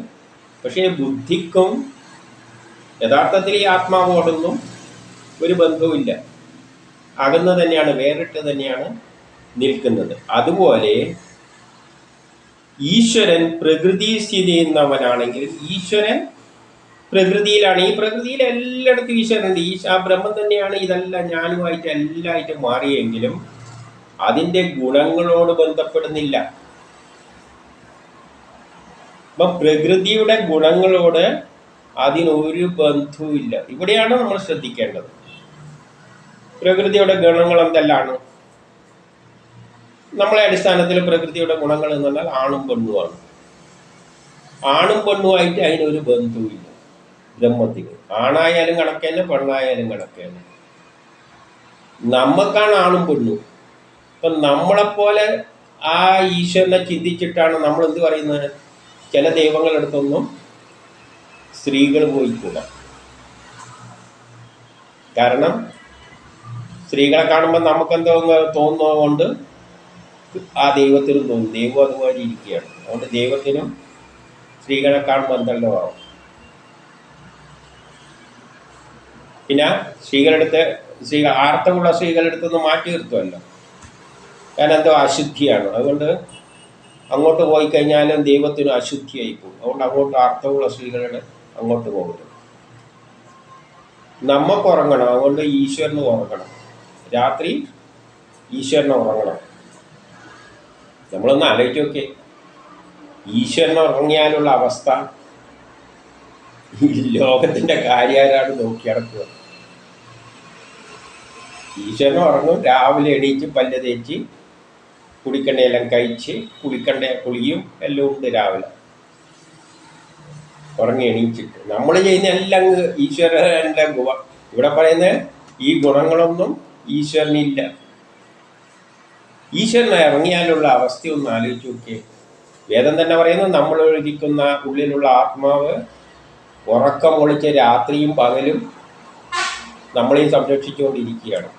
പക്ഷേ ബുദ്ധിക്കും യഥാർത്ഥത്തിൽ ഈ ആത്മാവോടൊന്നും ഒരു ബന്ധവുമില്ല. അകന്ന് തന്നെയാണ്, വേറിട്ട് തന്നെയാണ് നിൽക്കുന്നത്. അതുപോലെ ഈശ്വരൻ പ്രകൃതി സ്ഥിതി ചെയ്യുന്നവനാണെങ്കിൽ ഈശ്വരൻ പ്രകൃതിയിലാണ്. ഈ പ്രകൃതിയിൽ എല്ലായിടത്തും ഈശ്വരനുണ്ട്. ആ ബ്രഹ്മം തന്നെയാണ് ഇതെല്ലാം ഞാനുമായിട്ട് എല്ലായിട്ട് മാറിയെങ്കിലും അതിൻ്റെ ഗുണങ്ങളോട് ബന്ധപ്പെടുന്നില്ല. അപ്പം പ്രകൃതിയുടെ ഗുണങ്ങളോട് അതിനൊരു ബന്ധവുമില്ല. ഇവിടെയാണ് നമ്മൾ ശ്രദ്ധിക്കേണ്ടത്. പ്രകൃതിയുടെ ഗുണങ്ങൾ എന്തെല്ലാണ്? നമ്മളെ അടിസ്ഥാനത്തിൽ പ്രകൃതിയുടെ ഗുണങ്ങൾ എന്ന് പറഞ്ഞാൽ ആണും പെണ്ണുമാണ്. ആണും പെണ്ണുമായിട്ട് അതിനൊരു ബന്ധവുമില്ല ബ്രഹ്മത്തിന്. ആണായാലും കണക്കേനെ, പെണ്ണായാലും കണക്കേനെ. നമുക്കാണ് ആണും പെണ്ണും. അപ്പം നമ്മളെപ്പോലെ ആ ഈശ്വരനെ ചിന്തിച്ചിട്ടാണ് നമ്മൾ എന്ത് പറയുന്നത്? ചില ദൈവങ്ങളെടുത്തൊന്നും സ്ത്രീകൾ പോയിക്കൂടാ. കാരണം സ്ത്രീകളെ കാണുമ്പോൾ നമുക്കെന്തോ തോന്നുന്നതുകൊണ്ട് ആ ദൈവത്തിനും തോന്നും. ദൈവം അതുപോലെ ഇരിക്കുകയാണ്. അതുകൊണ്ട് ദൈവത്തിനും സ്ത്രീകളെ കാണുമ്പോൾ എന്തെല്ലോ ആവും. പിന്നെ ആർത്തവുള്ള സ്ത്രീകളെടുത്തൊന്ന് മാറ്റി നിർത്തുമല്ലോ. കാരണം എന്തോ അശുദ്ധിയാണ്. അതുകൊണ്ട് അങ്ങോട്ട് പോയി കഴിഞ്ഞാലും ദൈവത്തിനും അശുദ്ധിയായി പോകും. അതുകൊണ്ട് അങ്ങോട്ട് ആർത്തവുള്ള സ്ത്രീകളുടെ അങ്ങോട്ട് പോകരുത്. നമുക്ക് ഉറങ്ങണം. അതുകൊണ്ട് ഈശ്വരന് ഉറങ്ങണം. രാത്രി ഈശ്വരനെ ഉറങ്ങണം. നമ്മളൊന്ന് ആലോചിച്ച് നോക്കിയേ, ഈശ്വരനെ ഉറങ്ങിയാലുള്ള അവസ്ഥ. ഈ ലോകത്തിൻ്റെ കാര്യാരാണ് നോക്കി നടക്കുക. ഈശ്വരൻ ഉറങ്ങും, രാവിലെ എണീച്ച് പല്ല് തേച്ച് കുളിക്കണ്ട എല്ലാം കഴിച്ച് കുളിക്കണ്ട കുളിയും എല്ലാം ഉണ്ട് രാവിലെ ഉറങ്ങി എണീച്ചിട്ട്. നമ്മൾ ചെയ്യുന്ന എല്ലാം ഈശ്വരൻ്റെ ഇവിടെ പറയുന്നത് ഈ ഗുണങ്ങളൊന്നും ഈശ്വരനില്ല. ഈശ്വരൻ ഇറങ്ങിയാലുള്ള അവസ്ഥയൊന്ന് ആലോചിച്ച് നോക്കിയേ. വേദം തന്നെ പറയുന്നത് നമ്മൾ ഇരിക്കുന്ന ഉള്ളിലുള്ള ആത്മാവ് ഉറക്കം ഒളിച്ച് രാത്രിയും പകലും നമ്മളെയും സംരക്ഷിച്ചുകൊണ്ടിരിക്കുകയാണ്.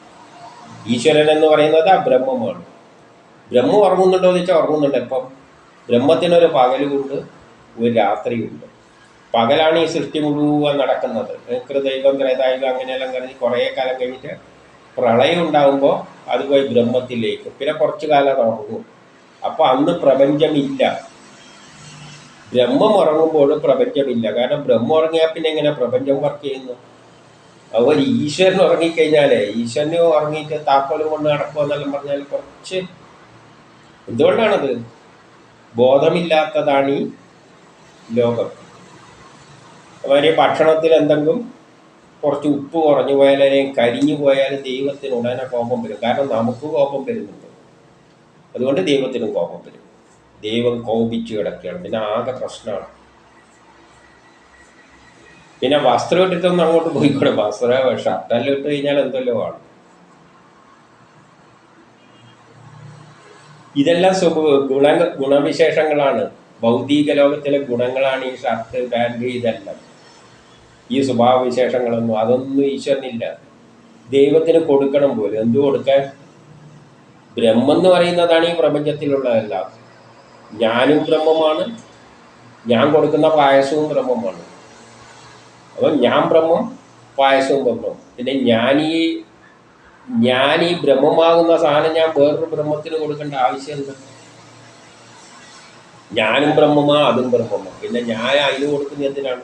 ഈശ്വരൻ എന്ന് പറയുന്നത് ആ ബ്രഹ്മമാണ്. ബ്രഹ്മം ഉറങ്ങുന്നുണ്ടോ എന്ന് വെച്ചാൽ ഉറങ്ങുന്നുണ്ട്. ഇപ്പം ബ്രഹ്മത്തിനൊരു പകലുമുണ്ട്, ഒരു രാത്രിയുണ്ട്. പകലാണ് ഈ സൃഷ്ടി മുഴുവൻ നടക്കുന്നത്. ദൈവം ത്രേതായുഗം അങ്ങനെയെല്ലാം കഴിഞ്ഞ് കുറേ കാലം കഴിഞ്ഞിട്ട് പ്രളയം ഉണ്ടാകുമ്പോൾ അത് പോയി ബ്രഹ്മത്തിലേക്ക്, പിന്നെ കുറച്ചു കാലം അത് ഉറങ്ങും. അപ്പോൾ അന്ന് പ്രപഞ്ചമില്ല. ബ്രഹ്മം ഉറങ്ങുമ്പോൾ പ്രപഞ്ചമില്ല. കാരണം ബ്രഹ്മം ഉറങ്ങിയാൽ പിന്നെ എങ്ങനെ പ്രപഞ്ചം വർക്ക് ചെയ്യുന്നു? അതുപോലെ ഈശ്വരൻ ഉറങ്ങിക്കഴിഞ്ഞാലേ, ഈശ്വരന് ഉറങ്ങിയിട്ട് താക്കോലും കൊണ്ട് നടക്കുക എന്നെല്ലാം പറഞ്ഞാൽ കുറച്ച് എന്തുകൊണ്ടാണത്? ബോധമില്ലാത്തതാണ് ഈ ലോകം. അതുമാതിരി ഭക്ഷണത്തിൽ എന്തെങ്കിലും കുറച്ച് ഉപ്പ് കുറഞ്ഞു പോയാൽ അല്ലെങ്കിൽ കരിഞ്ഞു പോയാൽ ദൈവത്തിന് ഉടനെ കോപം വരും. കാരണം നമുക്ക് കോപം വരുന്നുണ്ട്, അതുകൊണ്ട് ദൈവത്തിനും കോപം വരും. ദൈവം കോപിച്ച് കിടക്കുകയാണ്, പിന്നെ ആകെ പ്രശ്നമാണ്. പിന്നെ വസ്ത്രം ഇട്ടിട്ടൊന്നും അങ്ങോട്ട് പോയിക്കൂടെ. ഷർട്ടെല്ലാം ഇട്ട് കഴിഞ്ഞാൽ എന്തെല്ലോ ആണ്. ഇതെല്ലാം ഗുണവിശേഷങ്ങളാണ്. ഭൗതിക ലോകത്തിലെ ഗുണങ്ങളാണ് ഈ ഷർട്ട്, പാൻറ്, ഇതെല്ലാം. ഈ സ്വഭാവവിശേഷങ്ങളൊന്നും അതൊന്നും ഈശ്വരനില്ല. ദൈവത്തിന് കൊടുക്കണം പോലും. എന്തു കൊടുക്കാൻ? ബ്രഹ്മം എന്ന് പറയുന്നതാണ് ഈ പ്രപഞ്ചത്തിലുള്ളതെല്ലാം. ഞാനും ബ്രഹ്മമാണ്, ഞാൻ കൊടുക്കുന്ന പായസവും ബ്രഹ്മമാണ്. അപ്പം ഞാൻ ബ്രഹ്മം, പായസവും ബ്രഹ്മം. പിന്നെ ഞാൻ ഈ ബ്രഹ്മമാകുന്ന സാധനം ഞാൻ വേറൊരു ബ്രഹ്മത്തിന് കൊടുക്കേണ്ട ആവശ്യമുണ്ട്. ഞാനും ബ്രഹ്മമാ, അതും ബ്രഹ്മമാ. പിന്നെ ഞാൻ അതിന് കൊടുക്കുന്ന എന്തിനാണ്?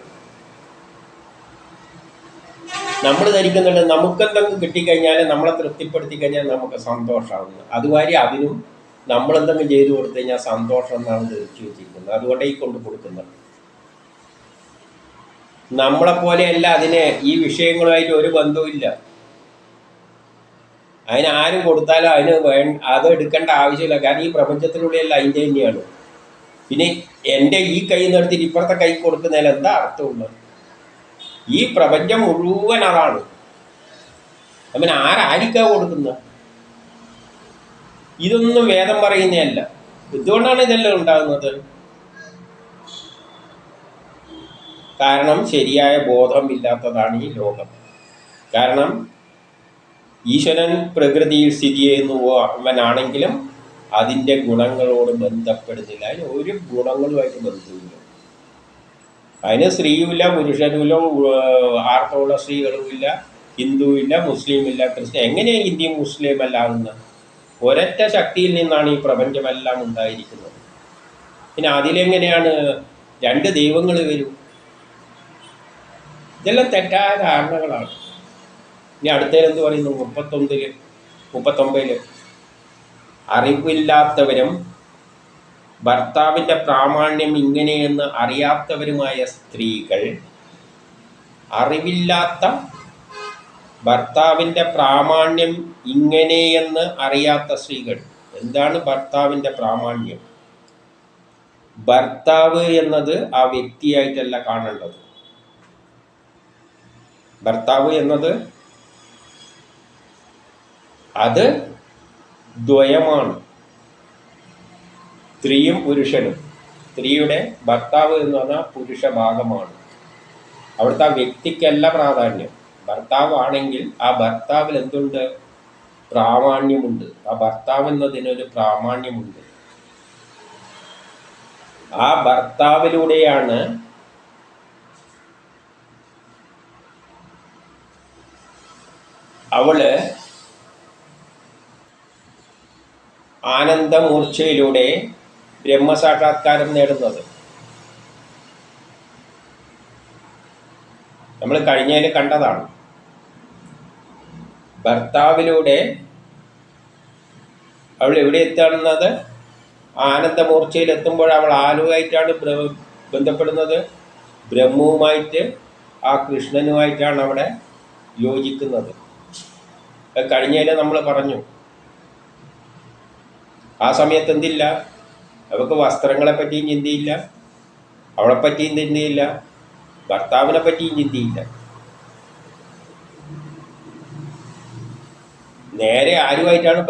നമ്മൾ ധരിക്കുന്നുണ്ട് നമുക്കെന്തെങ്കിലും കിട്ടിക്കഴിഞ്ഞാൽ, നമ്മളെ തൃപ്തിപ്പെടുത്തി കഴിഞ്ഞാൽ നമുക്ക് സന്തോഷമാകുന്നു. അതുമാതിരി അതിനും നമ്മളെന്തെങ്കിലും ചെയ്തു കൊടുത്തു കഴിഞ്ഞാൽ സന്തോഷം എന്നാണ് ധരിച്ചു വെച്ചിരിക്കുന്നത്. അതുകൊണ്ട് ഈ കൊണ്ട് കൊടുക്കുന്നത്. നമ്മളെപ്പോലെയല്ല അതിന് ഈ വിഷയങ്ങളുമായിട്ട് ഒരു ബന്ധവുമില്ല. അതിനാരും കൊടുത്താലും അത് എടുക്കേണ്ട ആവശ്യമില്ല. കാരണം ഈ പ്രപഞ്ചത്തിലൂടെയല്ല, അതിൻ്റെ തന്നെയാണ്. പിന്നെ എൻ്റെ ഈ കൈ നിർത്തിയിട്ട് ഇപ്പുറത്തെ കൈ കൊടുക്കുന്നതിൽ എന്താ അർത്ഥമുള്ളത്? ഈ പ്രപഞ്ചം മുഴുവൻ അതാണ്. അപ്പം ആരായിരിക്കാ കൊടുക്കുന്നത്? ഇതൊന്നും വേദം പറയുന്നതല്ല. എന്തുകൊണ്ടാണ് ഇതെല്ലാം ഉണ്ടാകുന്നത്? കാരണം ശരിയായ ബോധമില്ലാത്തതാണ് ഈ ലോകം. കാരണം ഈശ്വരൻ പ്രകൃതിയിൽ സ്ഥിതി ചെയ്യുന്നവനാണെങ്കിലും അതിൻ്റെ ഗുണങ്ങളോട് ബന്ധപ്പെടുന്നില്ല. അതിന് ഒരു ഗുണങ്ങളുമായിട്ട് ബന്ധമില്ല. അതിന് സ്ത്രീയുമില്ല, പുരുഷനുമില്ല, ആർത്തവുള്ള സ്ത്രീകളുമില്ല, ഹിന്ദുവില്ല, മുസ്ലിമില്ല, ക്രിസ്ത്യൻ. എങ്ങനെയാണ് ഹിന്ദു മുസ്ലിം അല്ലാവുന്നത്? ഒരൊറ്റ ശക്തിയിൽ നിന്നാണ് ഈ പ്രപഞ്ചമെല്ലാം ഉണ്ടായിരിക്കുന്നത്. പിന്നെ അതിലെങ്ങനെയാണ് രണ്ട് ദൈവങ്ങൾ വരും? ഇതെല്ലാം തെറ്റായ ധാരണകളാണ്. ഇനി അടുത്തതിലെന്ത് പറയുന്നു? 39 അറിവില്ലാത്തവരും ഭർത്താവിൻ്റെ പ്രാമാണ്യം ഇങ്ങനെയെന്ന് അറിയാത്തവരുമായ സ്ത്രീകൾ. അറിവില്ലാത്ത, ഭർത്താവിൻ്റെ പ്രാമാണ്യം ഇങ്ങനെയെന്ന് അറിയാത്ത സ്ത്രീകൾ. എന്താണ് ഭർത്താവിൻ്റെ പ്രാമാണ്യം? ഭർത്താവ് എന്നത് ആ വ്യക്തിയായിട്ടല്ല കാണേണ്ടത്. ഭർത്താവ് എന്നത് അത് ദ്വയമാണ്, സ്ത്രീയും പുരുഷനും. സ്ത്രീയുടെ ഭർത്താവ് എന്ന് പറഞ്ഞാൽ പുരുഷ ഭാഗമാണ്. അവിടുത്തെ ആ വ്യക്തിക്കല്ല പ്രാധാന്യം. ഭർത്താവാണെങ്കിൽ ആ ഭർത്താവിൽ എന്തുണ്ട്? പ്രാമാണ്യമുണ്ട്. ആ ഭർത്താവ് എന്നതിനൊരു പ്രാമാണ്യമുണ്ട്. ആ ഭർത്താവിലൂടെയാണ് അവള് ആനന്ദമൂർച്ഛയിലൂടെ ബ്രഹ്മസാക്ഷാത്കാരം നേടുന്നത്. നമ്മൾ കഴിഞ്ഞതിൽ കണ്ടതാണ്. ഭർത്താവിലൂടെ അവൾ എവിടെ എത്തുന്നത്? ആനന്ദമൂർച്ഛയിൽ എത്തുമ്പോൾ അവൾ ആലുവായിട്ടാണ് ബന്ധപ്പെടുന്നത്. ബ്രഹ്മവുമായിട്ട്, ആ കൃഷ്ണനുമായിട്ടാണ് അവിടെ യോജിക്കുന്നത്. കഴിഞ്ഞതിൽ നമ്മൾ പറഞ്ഞു. ആ സമയത്ത് എന്തില്ല, അവർക്ക് വസ്ത്രങ്ങളെ പറ്റിയും ചിന്തയില്ല, അവളെ പറ്റിയും ചിന്തയില്ല, ഭർത്താവിനെ പറ്റിയും ചിന്തയില്ല. നേരെ ആരുമായിട്ടാണ്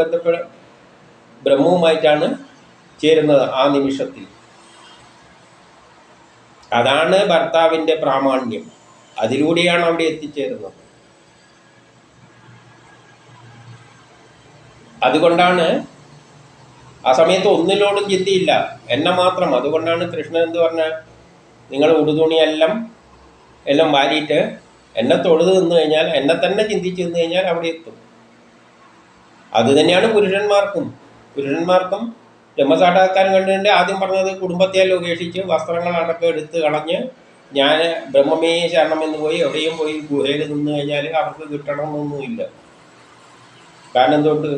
ബ്രഹ്മവുമായിട്ടാണ് ചേരുന്നത് ആ നിമിഷത്തിൽ. അതാണ് ഭർത്താവിൻ്റെ പ്രാമാണ്യം. അതിലൂടെയാണ് അവിടെ എത്തിച്ചേരുന്നത്. അതുകൊണ്ടാണ് ആ സമയത്ത് ഒന്നിനോടും ചിന്തയില്ല, എന്നെ മാത്രം. അതുകൊണ്ടാണ് കൃഷ്ണൻ എന്ത് പറഞ്ഞ, നിങ്ങൾ ഉടുതുണിയെല്ലാം വാരിയിട്ട് എന്നെ തൊഴുത് നിന്ന് കഴിഞ്ഞാൽ, എന്നെ തന്നെ ചിന്തിച്ച് നിന്ന് കഴിഞ്ഞാൽ അവിടെ എത്തും. അത് തന്നെയാണ് പുരുഷന്മാർക്കും ബ്രഹ്മസാക്ഷാത്കാരം കണ്ടുകൊണ്ട് ആദ്യം പറഞ്ഞത്, കുടുംബത്തെയെല്ലാം ഉപേക്ഷിച്ച് വസ്ത്രങ്ങളടക്കം എടുത്ത് കളഞ്ഞ് ഞാൻ ബ്രഹ്മമേ ശരണം എന്ന് പോയി എവിടെയും പോയി ഗുഹയിൽ നിന്ന് കഴിഞ്ഞാൽ അവർക്ക് കിട്ടണമെന്നൊന്നുമില്ല. കാരണം എന്തുകൊണ്ട്,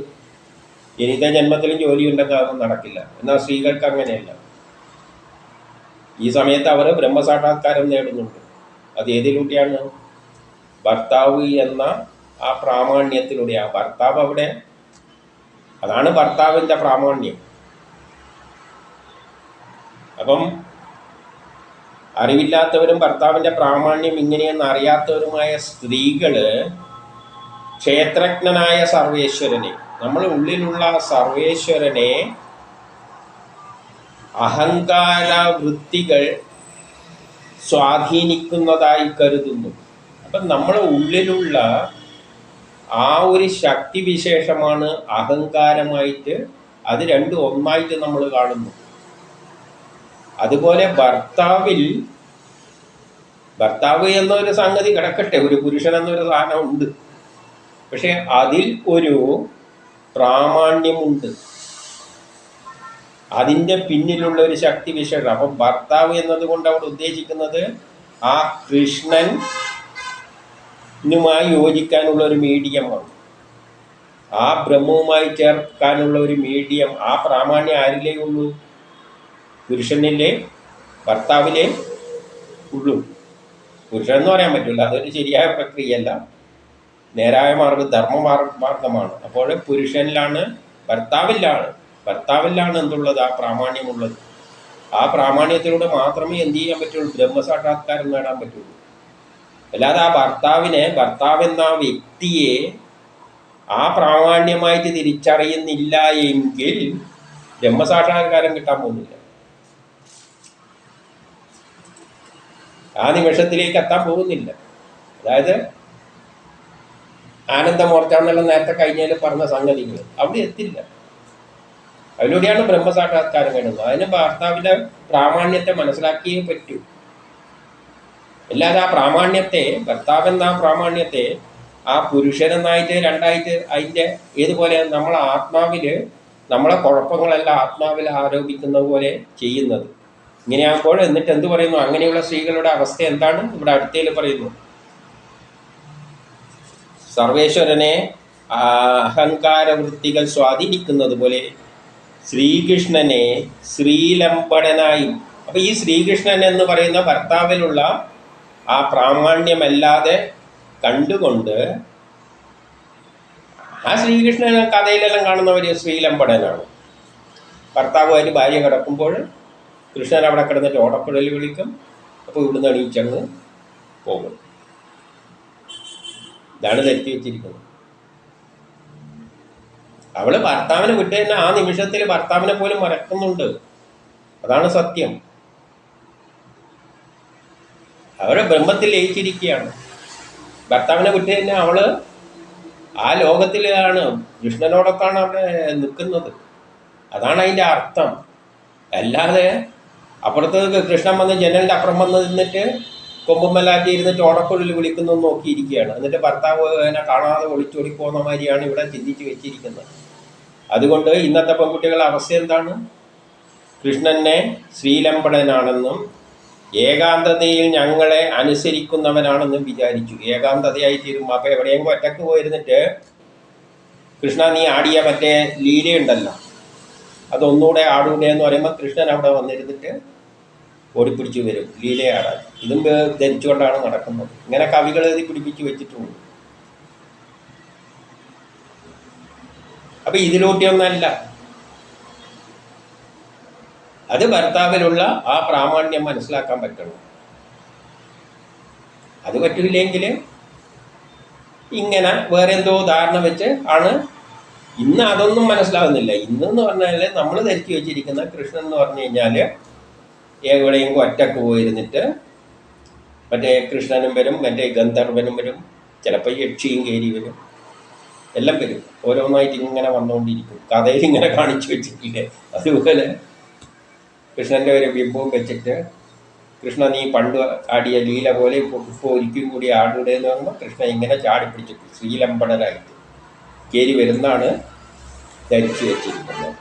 ഇനിത്തെ ജന്മത്തിലും ജോലി ഉണ്ടെങ്കിൽ അതൊന്നും നടക്കില്ല. എന്നാൽ സ്ത്രീകൾക്ക് അങ്ങനെയല്ല. ഈ സമയത്ത് അവർ ബ്രഹ്മസാക്ഷാത്കാരം നേടുന്നുണ്ട്. അത് ഏതിലൂടെയാണ്? ഭർത്താവ് എന്ന ആ പ്രാമാണ്യത്തിലൂടെയാണ്. ഭർത്താവ് അവിടെ, അതാണ് ഭർത്താവിൻ്റെ പ്രാമാണ്യം. അപ്പം അറിവില്ലാത്തവരും ഭർത്താവിൻ്റെ പ്രാമാണ്യം ഇങ്ങനെയെന്ന് അറിയാത്തവരുമായ സ്ത്രീകൾ ക്ഷേത്രജ്ഞനായ സർവേശ്വരനെ, നമ്മൾ ഉള്ളിലുള്ള സർവേശ്വരനെ അഹങ്കാര വൃത്തികൾ സ്വാധീനിക്കുന്നതായി കരുതുന്നു. അപ്പം നമ്മളെ ഉള്ളിലുള്ള ആ ഒരു ശക്തിവിശേഷമാണ് അഹങ്കാരമായിട്ട്, അത് രണ്ടും ഒന്നായിട്ട് നമ്മൾ കാണുന്നു. അതുപോലെ ഭർത്താവ് എന്നൊരു സംഗതി കിടക്കട്ടെ, ഒരു പുരുഷൻ എന്നൊരു സാധനം ഉണ്ട്. പക്ഷെ അതിൽ ഒരു പ്രാമാണ്യമുണ്ട്, അതിൻ്റെ പിന്നിലുള്ള ഒരു ശക്തി വിശേഷം. അപ്പം ഭർത്താവ് എന്നതുകൊണ്ട് അവിടെ ഉദ്ദേശിക്കുന്നത് ആ കൃഷ്ണനുമായി യോജിക്കാനുള്ള ഒരു മീഡിയമാണ്, ആ ബ്രഹ്മവുമായി ചേർക്കാനുള്ള ഒരു മീഡിയം. ആ പ്രാമാണ്യം ആരിലേ ഉള്ളൂ? പുരുഷനിലെ, ഭർത്താവിലെ ഉള്ളൂ. പുരുഷൻ എന്ന് പറയാൻ പറ്റില്ല, അതൊരു ശരിയായ പ്രക്രിയയല്ല, നേരായ ധർമ്മമാർഗമാണ്. അപ്പോൾ പുരുഷനിലാണ്, ഭർത്താവിലാണ് എന്തുള്ളത്? ആ പ്രാമാണ്യമുള്ളത്. ആ പ്രാമാണ്യത്തിലൂടെ മാത്രമേ എന്ത് ചെയ്യാൻ പറ്റുള്ളൂ? ബ്രഹ്മസാക്ഷാത്കാരം നേടാൻ പറ്റുള്ളൂ. അല്ലാതെ ആ ഭർത്താവെന്ന ആ വ്യക്തിയെ ആ പ്രാമാണ്യമായിട്ട് തിരിച്ചറിയുന്നില്ല എങ്കിൽ ബ്രഹ്മസാക്ഷാത്കാരം കിട്ടാൻ പോകുന്നില്ല, ആ നിമിഷത്തിലേക്ക് എത്താൻ പോകുന്നില്ല. അതായത് ആനന്ദമോർച്ച എന്നെല്ലാം നേരത്തെ കഴിഞ്ഞാൽ പറഞ്ഞ സംഗതികൾ അവിടെ എത്തില്ല. അതിലൂടെയാണ് ബ്രഹ്മസാക്ഷാത്കാരം വേണ്ടുന്നത്. അതിന് ഭർത്താവിൻ്റെ പ്രാമാണ്യത്തെ മനസ്സിലാക്കിയേ പറ്റൂ. അല്ലാതെ ആ പ്രാമാണ്യത്തെ, ഭർത്താവെന്ന ആ പ്രാമാണ്യത്തെ ആ പുരുഷനെന്നായിട്ട് രണ്ടായിട്ട് അതിൻ്റെ ഏതുപോലെ നമ്മളെ കുഴപ്പങ്ങളെല്ലാം ആത്മാവിൽ ആരോപിക്കുന്ന പോലെ ചെയ്യുന്നത്. ഇങ്ങനെയാകുമ്പോൾ എന്നിട്ട് എന്ത് പറയുന്നു? അങ്ങനെയുള്ള സ്ത്രീകളുടെ അവസ്ഥ എന്താണ്? ഇവിടെ അടുത്തേൽ പറയുന്നു, സർവേശ്വരനെ അഹങ്കാരവൃത്തികൾ സ്വാധീനിക്കുന്നത് പോലെ ശ്രീകൃഷ്ണനെ ശ്രീലംബടനായി. അപ്പം ഈ ശ്രീകൃഷ്ണൻ എന്ന് പറയുന്ന ഭർത്താവിലുള്ള ആ പ്രാമാണ്യമല്ലാതെ കണ്ടുകൊണ്ട് ആ ശ്രീകൃഷ്ണൻ കഥയിലെല്ലാം കാണുന്നവർ ശ്രീലംബടനാണ്. ഭർത്താവുമായിട്ട് ഭാര്യ കിടക്കുമ്പോൾ കൃഷ്ണൻ അവിടെ കിടന്നിട്ട് ഓടക്കുഴൽ വിളിക്കും. അപ്പോൾ ഇവിടുന്ന് എണീച്ചങ്ങ് പോകും. ഇതാണ് ധരിച്ചു വെച്ചിരിക്കുന്നത്. അവള് ഭർത്താവിനെ വിട്ട് തന്നെ ആ നിമിഷത്തിൽ ഭർത്താവിനെ പോലും മറക്കുന്നുണ്ട്. അതാണ് സത്യം. അവരെ ബ്രഹ്മത്തിൽ ലയിച്ചിരിക്കുകയാണ്. ഭർത്താവിനെ വിട്ട് തന്നെ അവള് ആ ലോകത്തിലാണ്, കൃഷ്ണനോടൊത്താണ് അവിടെ നിൽക്കുന്നത്. അതാണ് അതിൻ്റെ അർത്ഥം. അല്ലാതെ അപ്പുറത്ത് കൃഷ്ണൻ വന്ന് ജനലിൻ്റെ അപ്പുറം വന്ന് നിന്നിട്ട് കൊമ്പുമല്ലാറ്റി ഇരുന്നിട്ട് ഓടക്കുള്ളിൽ വിളിക്കുന്നു നോക്കിയിരിക്കുകയാണ്. എന്നിട്ട് ഭർത്താവ് അതിനെ കാണാതെ ഒളിച്ചോടി പോകുന്ന മാതിരിയാണ് ഇവിടെ ചിന്തിച്ച് വെച്ചിരിക്കുന്നത്. അതുകൊണ്ട് ഇന്നത്തെ പെൺകുട്ടികളുടെ അവസ്ഥ എന്താണ്? കൃഷ്ണനെ ശ്രീലംബടനാണെന്നും ഏകാന്തതയിൽ ഞങ്ങളെ അനുസരിക്കുന്നവനാണെന്നും വിചാരിച്ചു. ഏകാന്തതയായിത്തീരും. അപ്പോൾ എവിടെയെങ്കിലും ഒറ്റക്ക് പോയിരുന്നിട്ട് കൃഷ്ണ നീ ആടിയ മറ്റേ ലീലയുണ്ടല്ലോ, അതൊന്നുകൂടെ ആടൂടെ എന്ന് പറയുമ്പോൾ കൃഷ്ണൻ അവിടെ വന്നിരുന്നിട്ട് ഓടിപ്പിടിച്ച് വരും ലീലയാടാൻ. ഇതും ധരിച്ചുകൊണ്ടാണ് നടക്കുന്നത്. ഇങ്ങനെ കവികൾ എഴുതി പിടിപ്പിച്ച് വെച്ചിട്ടുണ്ട്. അപ്പം ഇതിലൂട്ടിയൊന്നല്ല. അത് ഭർത്താവിലുള്ള ആ പ്രാമാണ്യം മനസ്സിലാക്കാൻ പറ്റണം. അത് പറ്റില്ലെങ്കിൽ ഇങ്ങനെ വേറെ എന്തോ ധാരണ വെച്ച് ആണ്. ഇന്ന് അതൊന്നും മനസ്സിലാവുന്നില്ല. ഇന്നെന്ന് പറഞ്ഞാൽ നമ്മൾ ധരിച്ചു വെച്ചിരിക്കുന്ന കൃഷ്ണൻ എന്ന് പറഞ്ഞു കഴിഞ്ഞാൽ എവിടെയെങ്കിലും ഒറ്റക്ക് പോയിരുന്നിട്ട് മറ്റേ കൃഷ്ണനും വരും, മറ്റേ ഗന്ധർവനും വരും, ചിലപ്പോൾ യക്ഷിയും കയറി വരും, എല്ലാം വരും. ഓരോന്നായിട്ട് ഇങ്ങനെ വന്നുകൊണ്ടിരിക്കും. കഥയിൽ ഇങ്ങനെ കാണിച്ചു വെച്ചിട്ടില്ലേ? അതുപോലെ കൃഷ്ണൻ്റെ ഒരു ബിംബവും വെച്ചിട്ട് കൃഷ്ണ നീ പണ്ട് ആടിയ ലീല പോലെ ഇപ്പോൾ ഒരിക്കലും കൂടി ആടുടെ എന്ന് പറയുമ്പോൾ കൃഷ്ണ ഇങ്ങനെ ചാടിപ്പിടിച്ചിട്ട് ശ്രീലമ്പടരായിട്ട് കയറി വരുന്നതാണ് ധരിച്ചു വെച്ചിരിക്കുന്നത്.